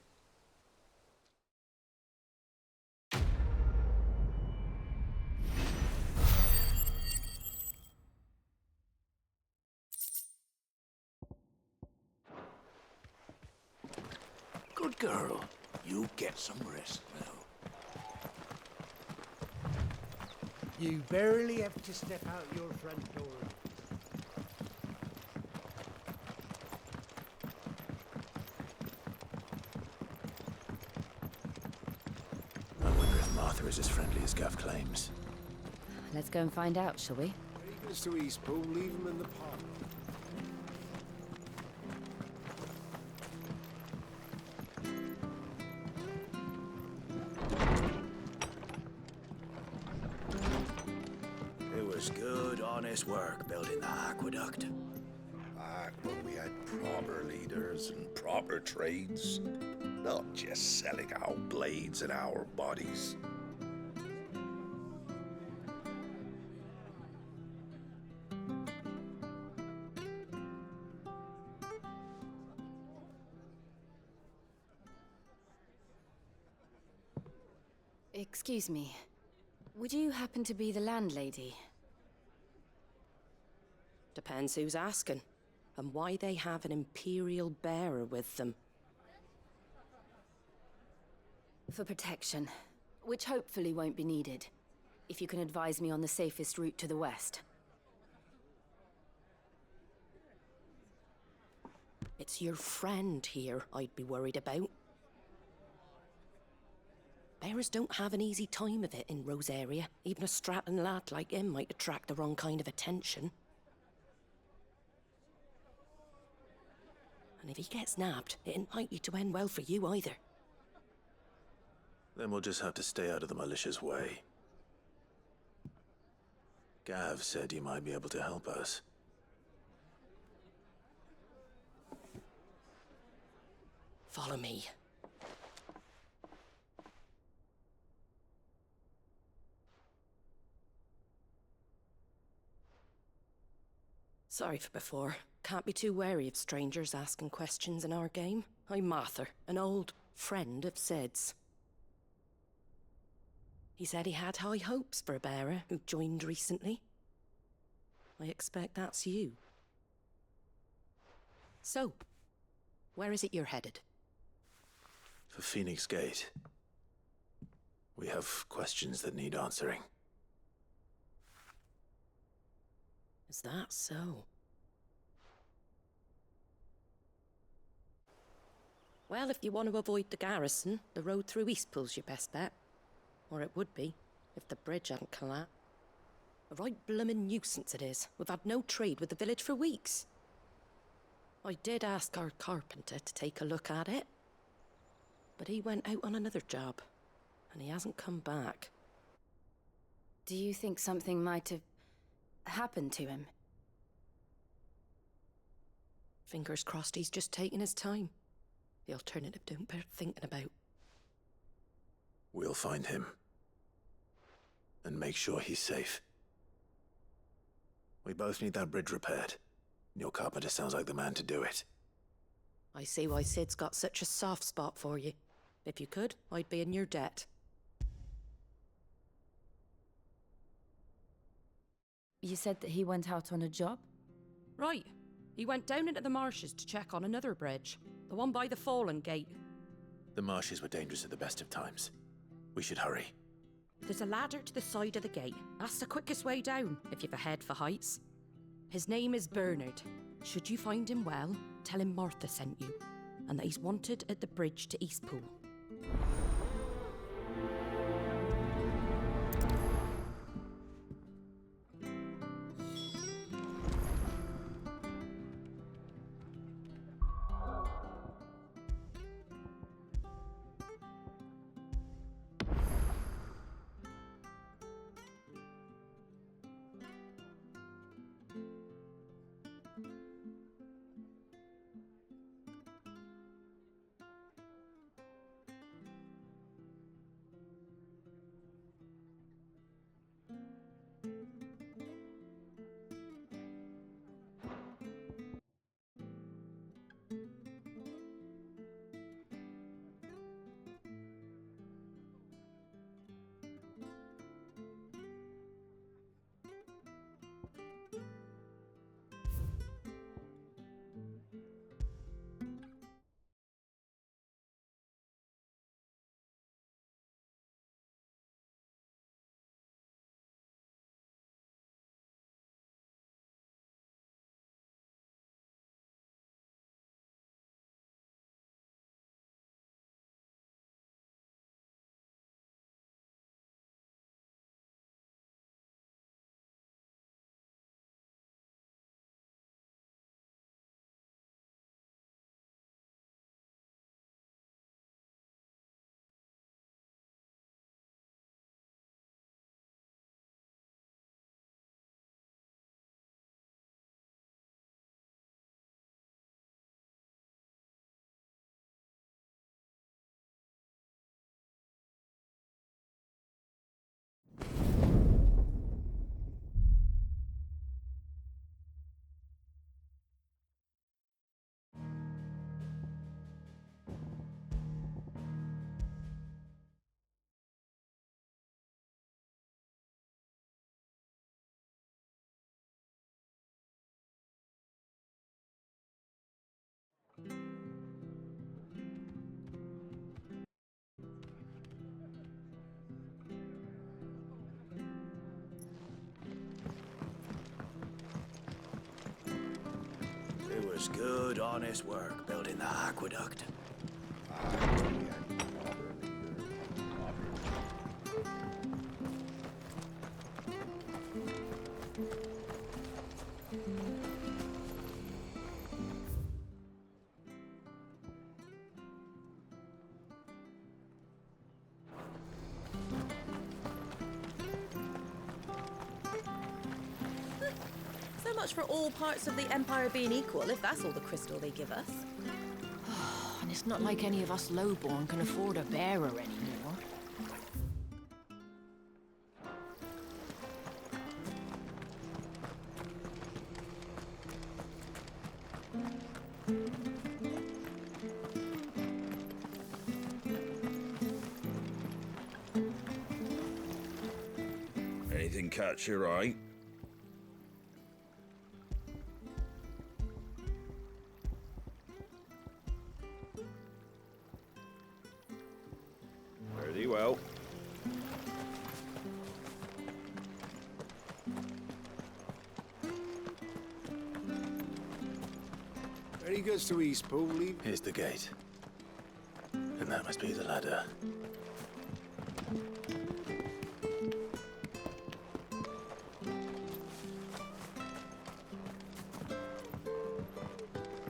Good girl. You get some rest now. You barely have to step out your front door. as Gav claims. Let's go and find out, shall we? He goes to Eastpool, leave him in the park. It was good, honest work building that aqueduct. Back when we had proper leaders and proper trades, not just selling our blades and our bodies. Excuse me. Would you happen to be the landlady? Depends who's asking, and why they have an Imperial bearer with them. For protection, which hopefully won't be needed. If you can advise me on the safest route to the west. It's your friend here I'd be worried about. Bearers don't have an easy time of it in Rosaria. Even a Stratton lad like him might attract the wrong kind of attention. And if he gets nabbed, it ain't likely to end well for you either. Then we'll just have to stay out of the militia's way. Gav said he might be able to help us. Follow me. Sorry for before. Can't be too wary of strangers asking questions in our game. I'm Martha, an old friend of Sid's. He said he had high hopes for a bearer who joined recently. I expect that's you. So, where is it you're headed? For Phoenix Gate. We have questions that need answering. Is that so? Well, if you want to avoid the garrison, the road through Eastpool's your best bet. Or it would be, if the bridge hadn't collapsed. A right bloomin' nuisance it is. We've had no trade with the village for weeks. I did ask our carpenter to take a look at it. But he went out on another job, and he hasn't come back. Do you think something might have happened to him? Fingers crossed he's just taking his time. The alternative don't bear thinking about. We'll find him. And make sure he's safe. We both need that bridge repaired. Your carpenter sounds like the man to do it. I see why Sid's got such a soft spot for you. If you could, I'd be in your debt. You said that he went out on a job? Right. He went down into the marshes to check on another bridge. The one by the Fallen Gate. The marshes were dangerous at the best of times. We should hurry. There's a ladder to the side of the gate. That's the quickest way down, if you've a head for heights. His name is Bernard. Should you find him well, tell him Martha sent you, and that he's wanted at the bridge to Eastpool. was good, honest work building the aqueduct. So much for all parts of the Empire being equal, if that's all the crystal they give us. And it's not like any of us lowborn can afford a bearer anymore. Anything catch your eye? Very well. When he gets to East Pool, leave. Here's the gate. And that must be the ladder.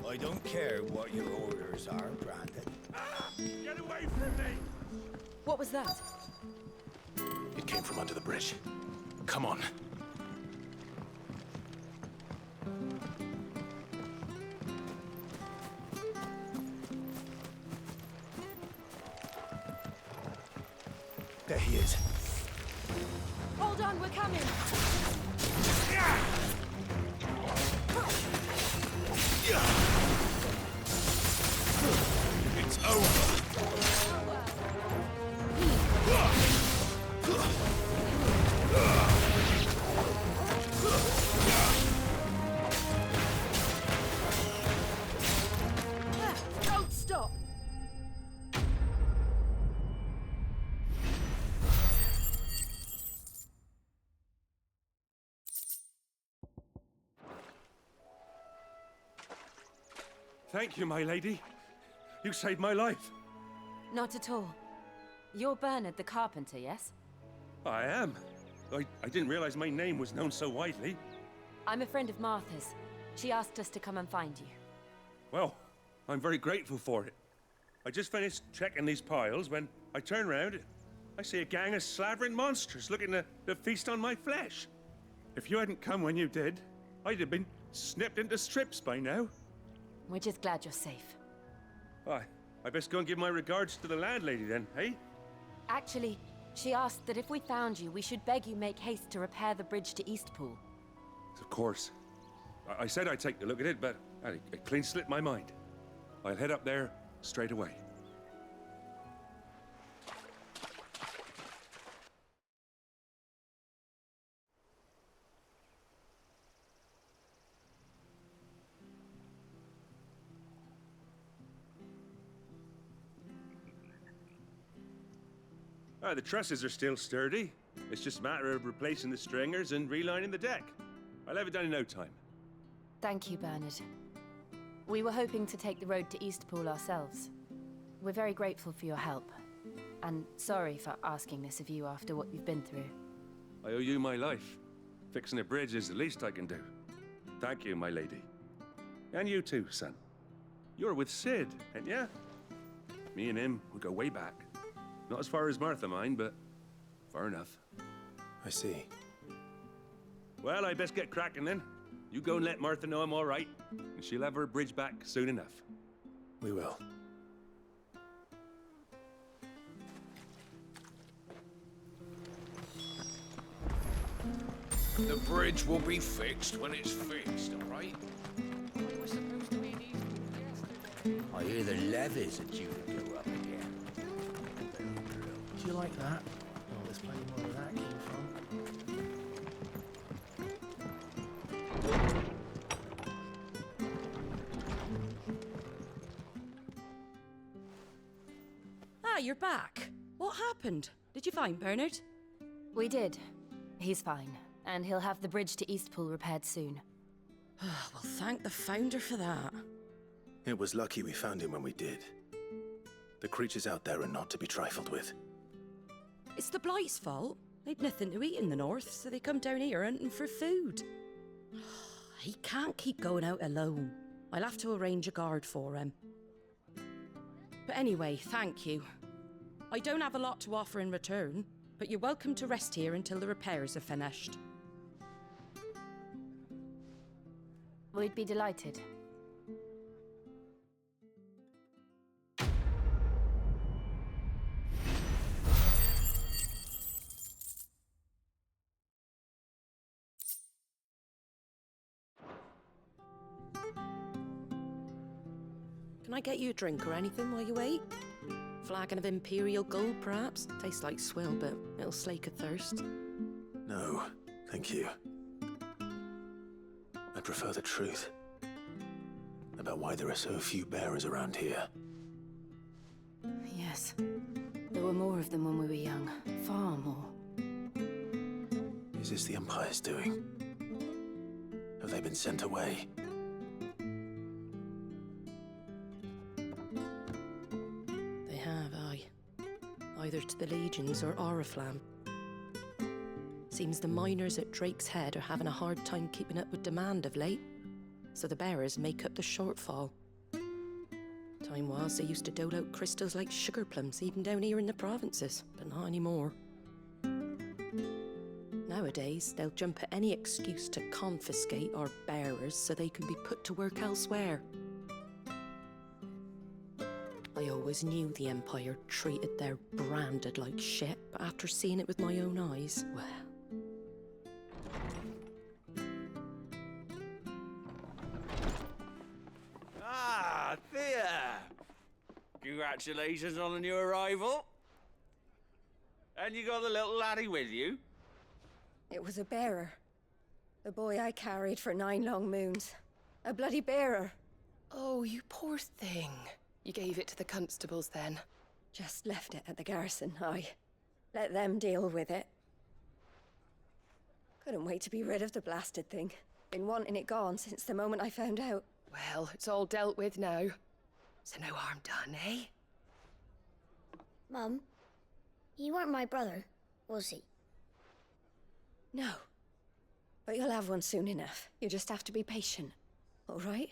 I don't care what your orders are, Brandon. Get away from me! What was that? It came from under the bridge. Come on. There he is. Hold on, we're coming. It's over. Don't stop. Thank you, my lady. You saved my life. Not at all. You're Bernard the carpenter, yes? I am. I didn't realize my name was known so widely. I'm a friend of Martha's. She asked us to come and find you. Well, I'm very grateful for it. I just finished checking these piles when I turn around. I see a gang of slavering monsters looking to feast on my flesh. If you hadn't come when you did, I'd have been snipped into strips by now. We're just glad you're safe. I best go and give my regards to the landlady then, hey? Actually, she asked that if we found you, we should beg you make haste to repair the bridge to Eastpool. Of course. I said I'd take a look at it, but it clean slipped my mind. I'll head up there straight away. The trusses are still sturdy. It's just a matter of replacing the stringers and relining the deck. I'll have it done in no time. Thank you, Bernard. We were hoping to take the road to Eastpool ourselves. We're very grateful for your help. And sorry for asking this of you after what you've been through. I owe you my life. Fixing a bridge is the least I can do. Thank you, my lady. And you too, son. You're with Sid, ain't ya? Me and him, we go way back. Not as far as Martha, mind, but far enough. I see. Well, I best get cracking then. You go and let Martha know I'm all right, and she'll have her bridge back soon enough. We will. The bridge will be fixed when it's fixed, all right? I hear the levies are due to go up again. Do you like that? Oh, there's plenty more where that came from. Ah, you're back. What happened? Did you find Bernard? We did. He's fine, and he'll have the bridge to Eastpool repaired soon. Well, thank the founder for that. It was lucky we found him when we did. The creatures out there are not to be trifled with. It's the Blight's fault. They'd nothing to eat in the north, so they come down here hunting for food. He can't keep going out alone. I'll have to arrange a guard for him. But anyway, thank you. I don't have a lot to offer in return, but you're welcome to rest here until the repairs are finished. We'd be delighted. Can I get you a drink or anything while you wait? Flagon of Imperial Gold, perhaps? Tastes like swill, but it'll slake a thirst. No, thank you. I prefer the truth about why there are so few bearers around here. Yes. There were more of them when we were young. Far more. Is this the Empire's doing? Have they been sent away? They have, aye. Either to the Legions or Oriflamme. Seems the miners at Drake's Head are having a hard time keeping up with demand of late, so the bearers make up the shortfall. Time was they used to dole out crystals like sugar plums even down here in the provinces, but not anymore. Nowadays, they'll jump at any excuse to confiscate our bearers so they can be put to work elsewhere. I always knew the Empire treated their branded like shit, but after seeing it with my own eyes, well... Ah, Thea! Congratulations on the new arrival. And you got the little laddie with you? It was a bearer. The boy I carried for 9 long moons. A bloody bearer. Oh, you poor thing. You gave it to the constables then? Just left it at the garrison, aye. Let them deal with it. Couldn't wait to be rid of the blasted thing. Been wanting it gone since the moment I found out. Well, it's all dealt with now. So no harm done, eh? Mum, he weren't my brother, was he? No. But you'll have one soon enough. You just have to be patient. All right?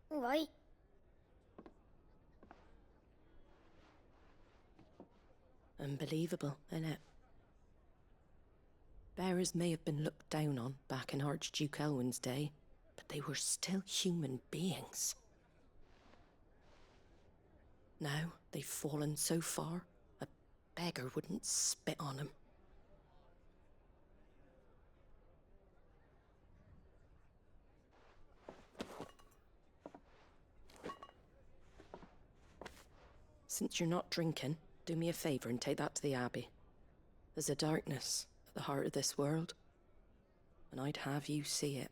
All right. Unbelievable, innit? Bearers may have been looked down on back in Archduke Elwin's day, but they were still human beings. Now they've fallen so far, a beggar wouldn't spit on them. Since you're not drinking, do me a favour and take that to the Abbey. There's a darkness at the heart of this world, and I'd have you see it.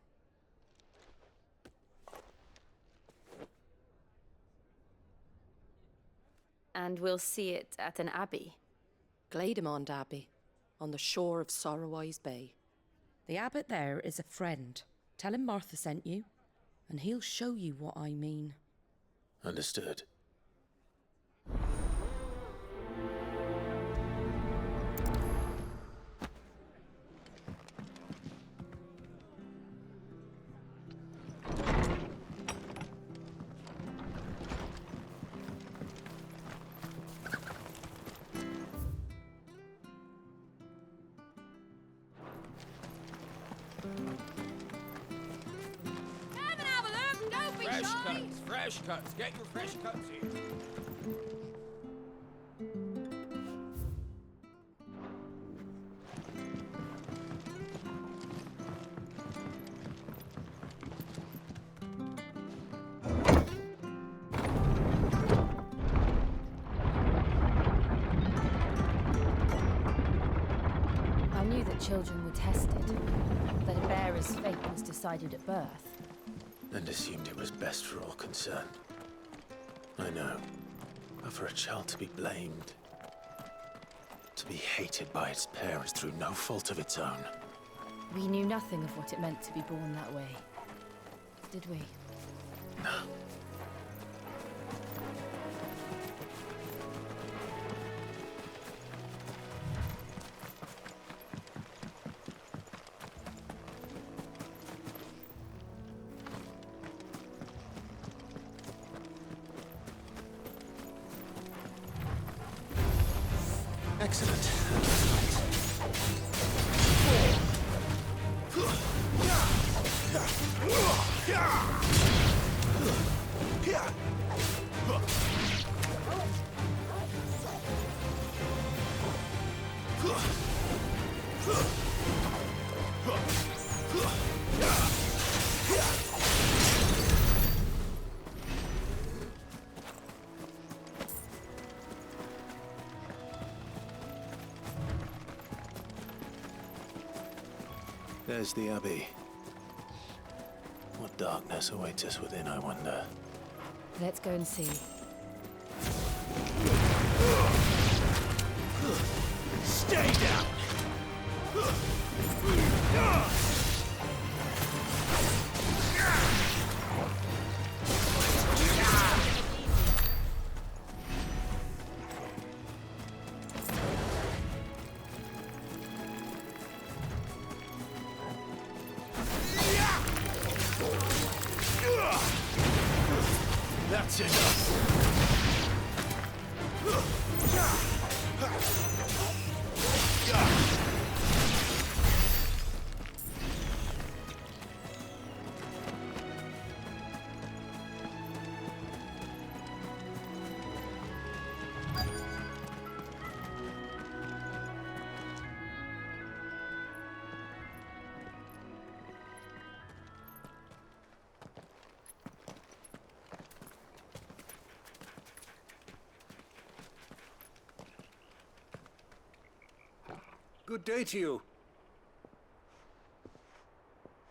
And we'll see it at an abbey? Glademond Abbey, on the shore of Sorrowise Bay. The abbot there is a friend. Tell him Martha sent you, and he'll show you what I mean. Understood. Fresh cuts. Get your fresh cuts here. I knew that children were tested, that a bearer's fate was decided at birth. And assumed it was best for all concerned. I know. But for a child to be blamed, to be hated by its parents through no fault of its own. We knew nothing of what it meant to be born that way. did we? No. Excellent. There's the Abbey. What darkness awaits us within, I wonder? Let's go and see. Stay down! That's enough! Good day to you.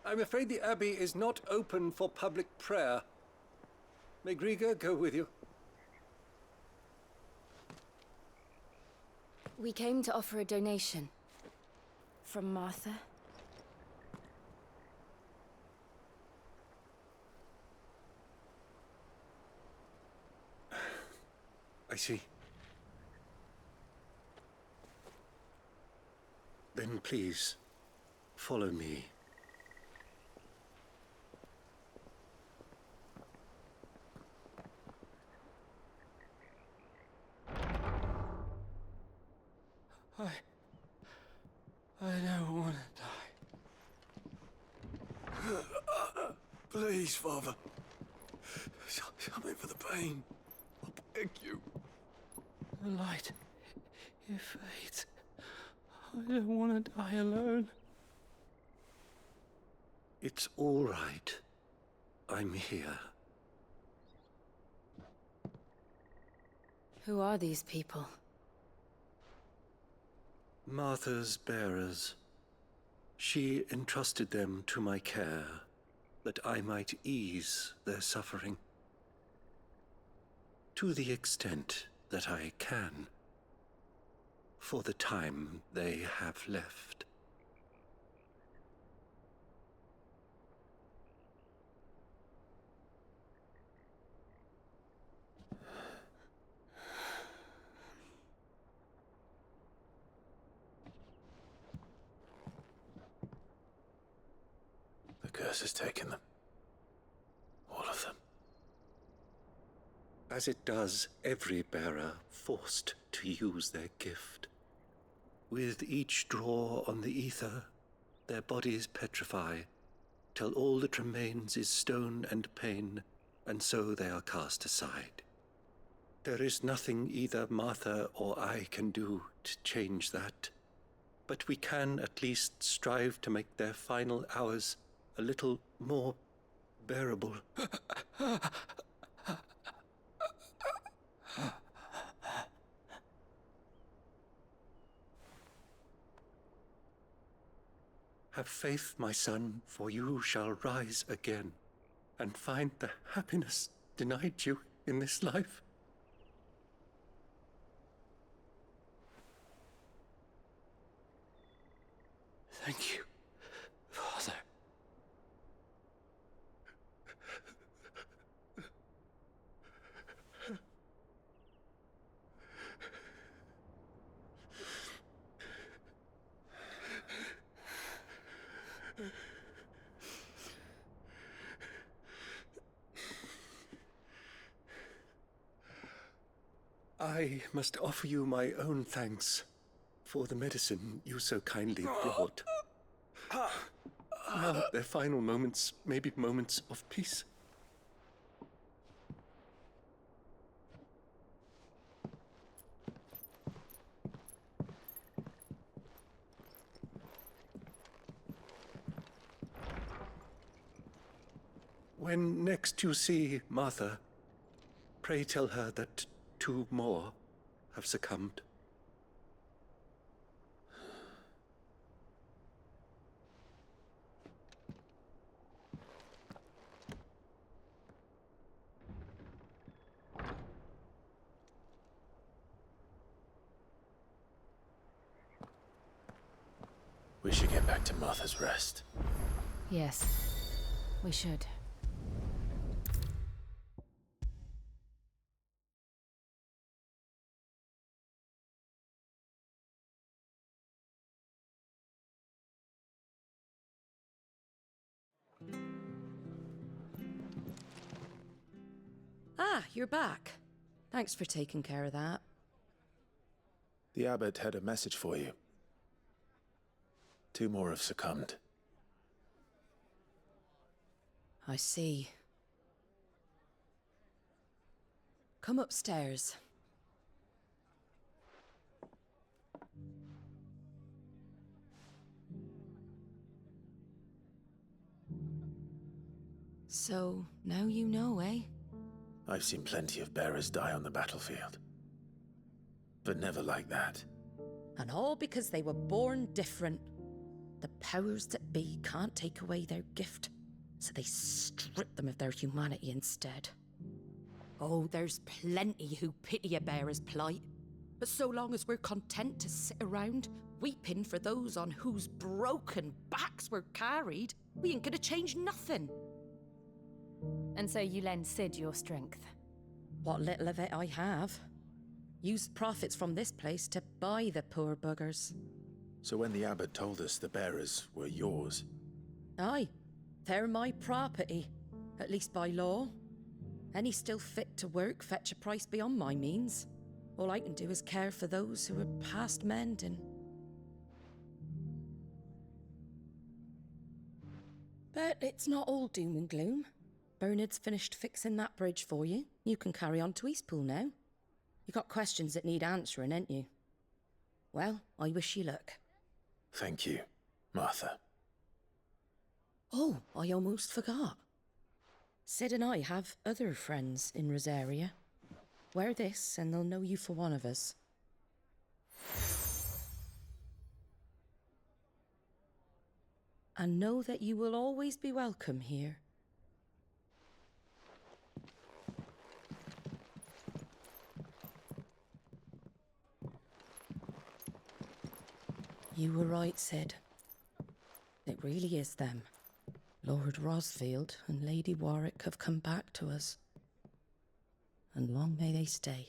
I'm afraid the Abbey is not open for public prayer. May Griga go with you? We came to offer a donation. From Martha. I see. Then please, follow me. I don't want to die. Please, Father. Help me for the pain. I beg you. The light, it fades. I don't want to die alone. It's all right. I'm here. Who are these people? Martha's bearers. She entrusted them to my care, that I might ease their suffering. To the extent that I can, for the time they have left. The curse has taken them. All of them. As it does every bearer forced to use their gift. With each draw on the ether, their bodies petrify, till all that remains is stone and pain, and so they are cast aside. There is nothing either Martha or I can do to change that, but we can at least strive to make their final hours a little more bearable. Have faith, my son, for you shall rise again and find the happiness denied you in this life. Thank you, Father. I must offer you my own thanks for the medicine you so kindly brought. Now, their final moments may be moments of peace. When next you see Martha, pray tell her that 2 more have succumbed. We should get back to Martha's Rest. Yes, we should. Ah, you're back. Thanks for taking care of that. The abbot had a message for you. 2 more have succumbed. I see. Come upstairs. So, now you know, eh? I've seen plenty of bearers die on the battlefield. But never like that. And all because they were born different. The powers that be can't take away their gift, so they strip them of their humanity instead. Oh, there's plenty who pity a bearer's plight. But so long as we're content to sit around, weeping for those on whose broken backs we're carried, we ain't gonna change nothing. And so you lend Sid your strength? What little of it I have. Used profits from this place to buy the poor buggers. So when the abbot told us the bearers were yours... Aye, they're my property, at least by law. Any still fit to work fetch a price beyond my means. All I can do is care for those who are past mending. But it's not all doom and gloom. Bernard's finished fixing that bridge for you. You can carry on to Eastpool now. You got questions that need answering, ain't you? Well, I wish you luck. Thank you, Martha. Oh, I almost forgot. Sid and I have other friends in Rosaria. Wear this and they'll know you for one of us. And know that you will always be welcome here. You were right, Sid. It really is them. Lord Rosfield and Lady Warwick have come back to us. And long may they stay.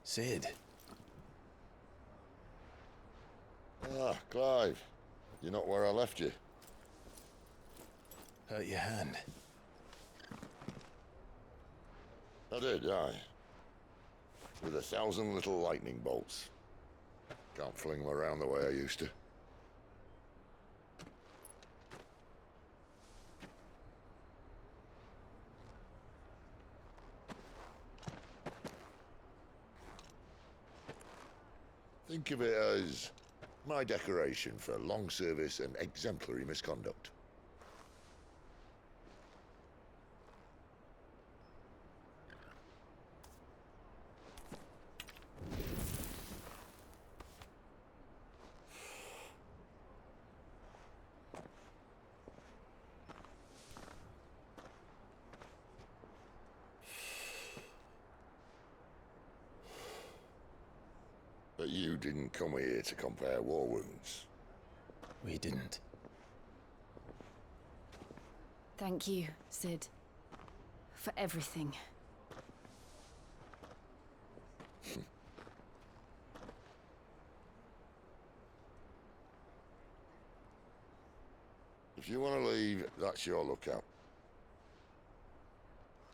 Sid. Ah, Clive. You're not where I left you. Hurt your hand. I did, aye. With 1,000 little lightning bolts. Can't fling them around the way I used to. Think of it as my decoration for long service and exemplary misconduct. didn't come here to compare war wounds. We didn't. Thank you, Sid. For everything. If you want to leave, that's your lookout.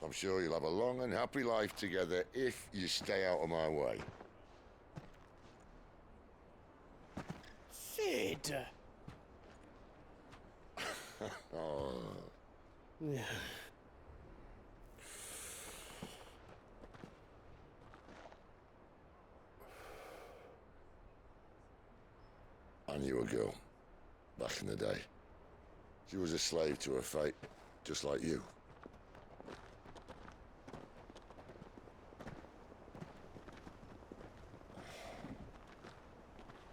I'm sure you'll have a long and happy life together if you stay out of my way. Sid! Oh. I knew a girl back in the day. She was a slave to her fate, just like you.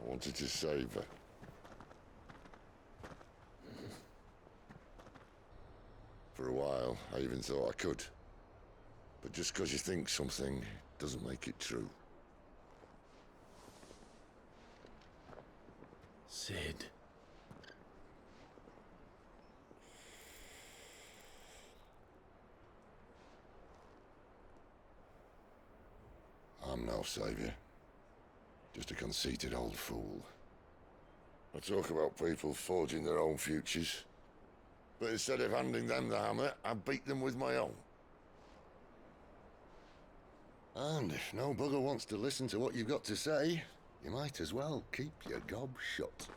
I wanted to save her. For a while, I even thought I could. But just because you think something doesn't make it true. Sid. I'm no savior. Just a conceited old fool. I talk about people forging their own futures. But instead of handing them the hammer, I beat them with my own. And if no bugger wants to listen to what you've got to say, you might as well keep your gob shut.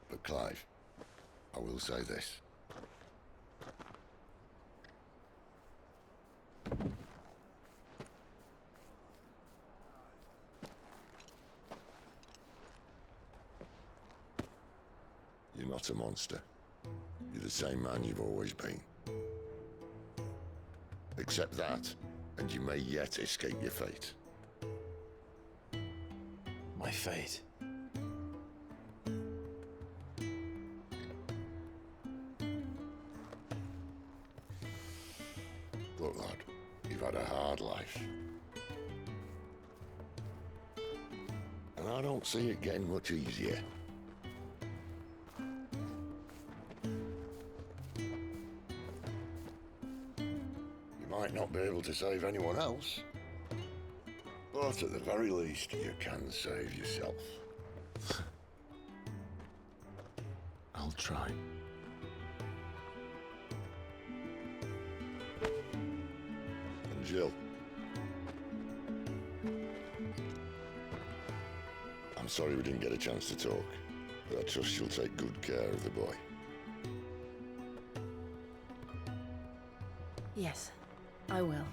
But Clive, I will say this. You're not a monster. You're the same man you've always been. Accept that, and you may yet escape your fate. My fate. Look, lad, you've had a hard life. And I don't see it getting much easier. Might not be able to save anyone else, but at the very least, you can save yourself. I'll try. And Jill. I'm sorry we didn't get a chance to talk, but I trust you'll take good care of the boy. Yes, I will.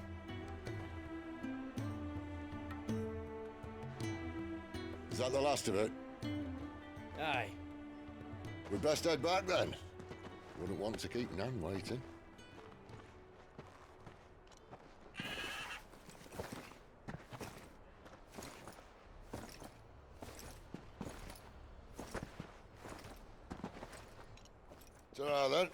Is that the last of it? Aye. We'd best head back then. Wouldn't want to keep Nan waiting. Ta-ra then.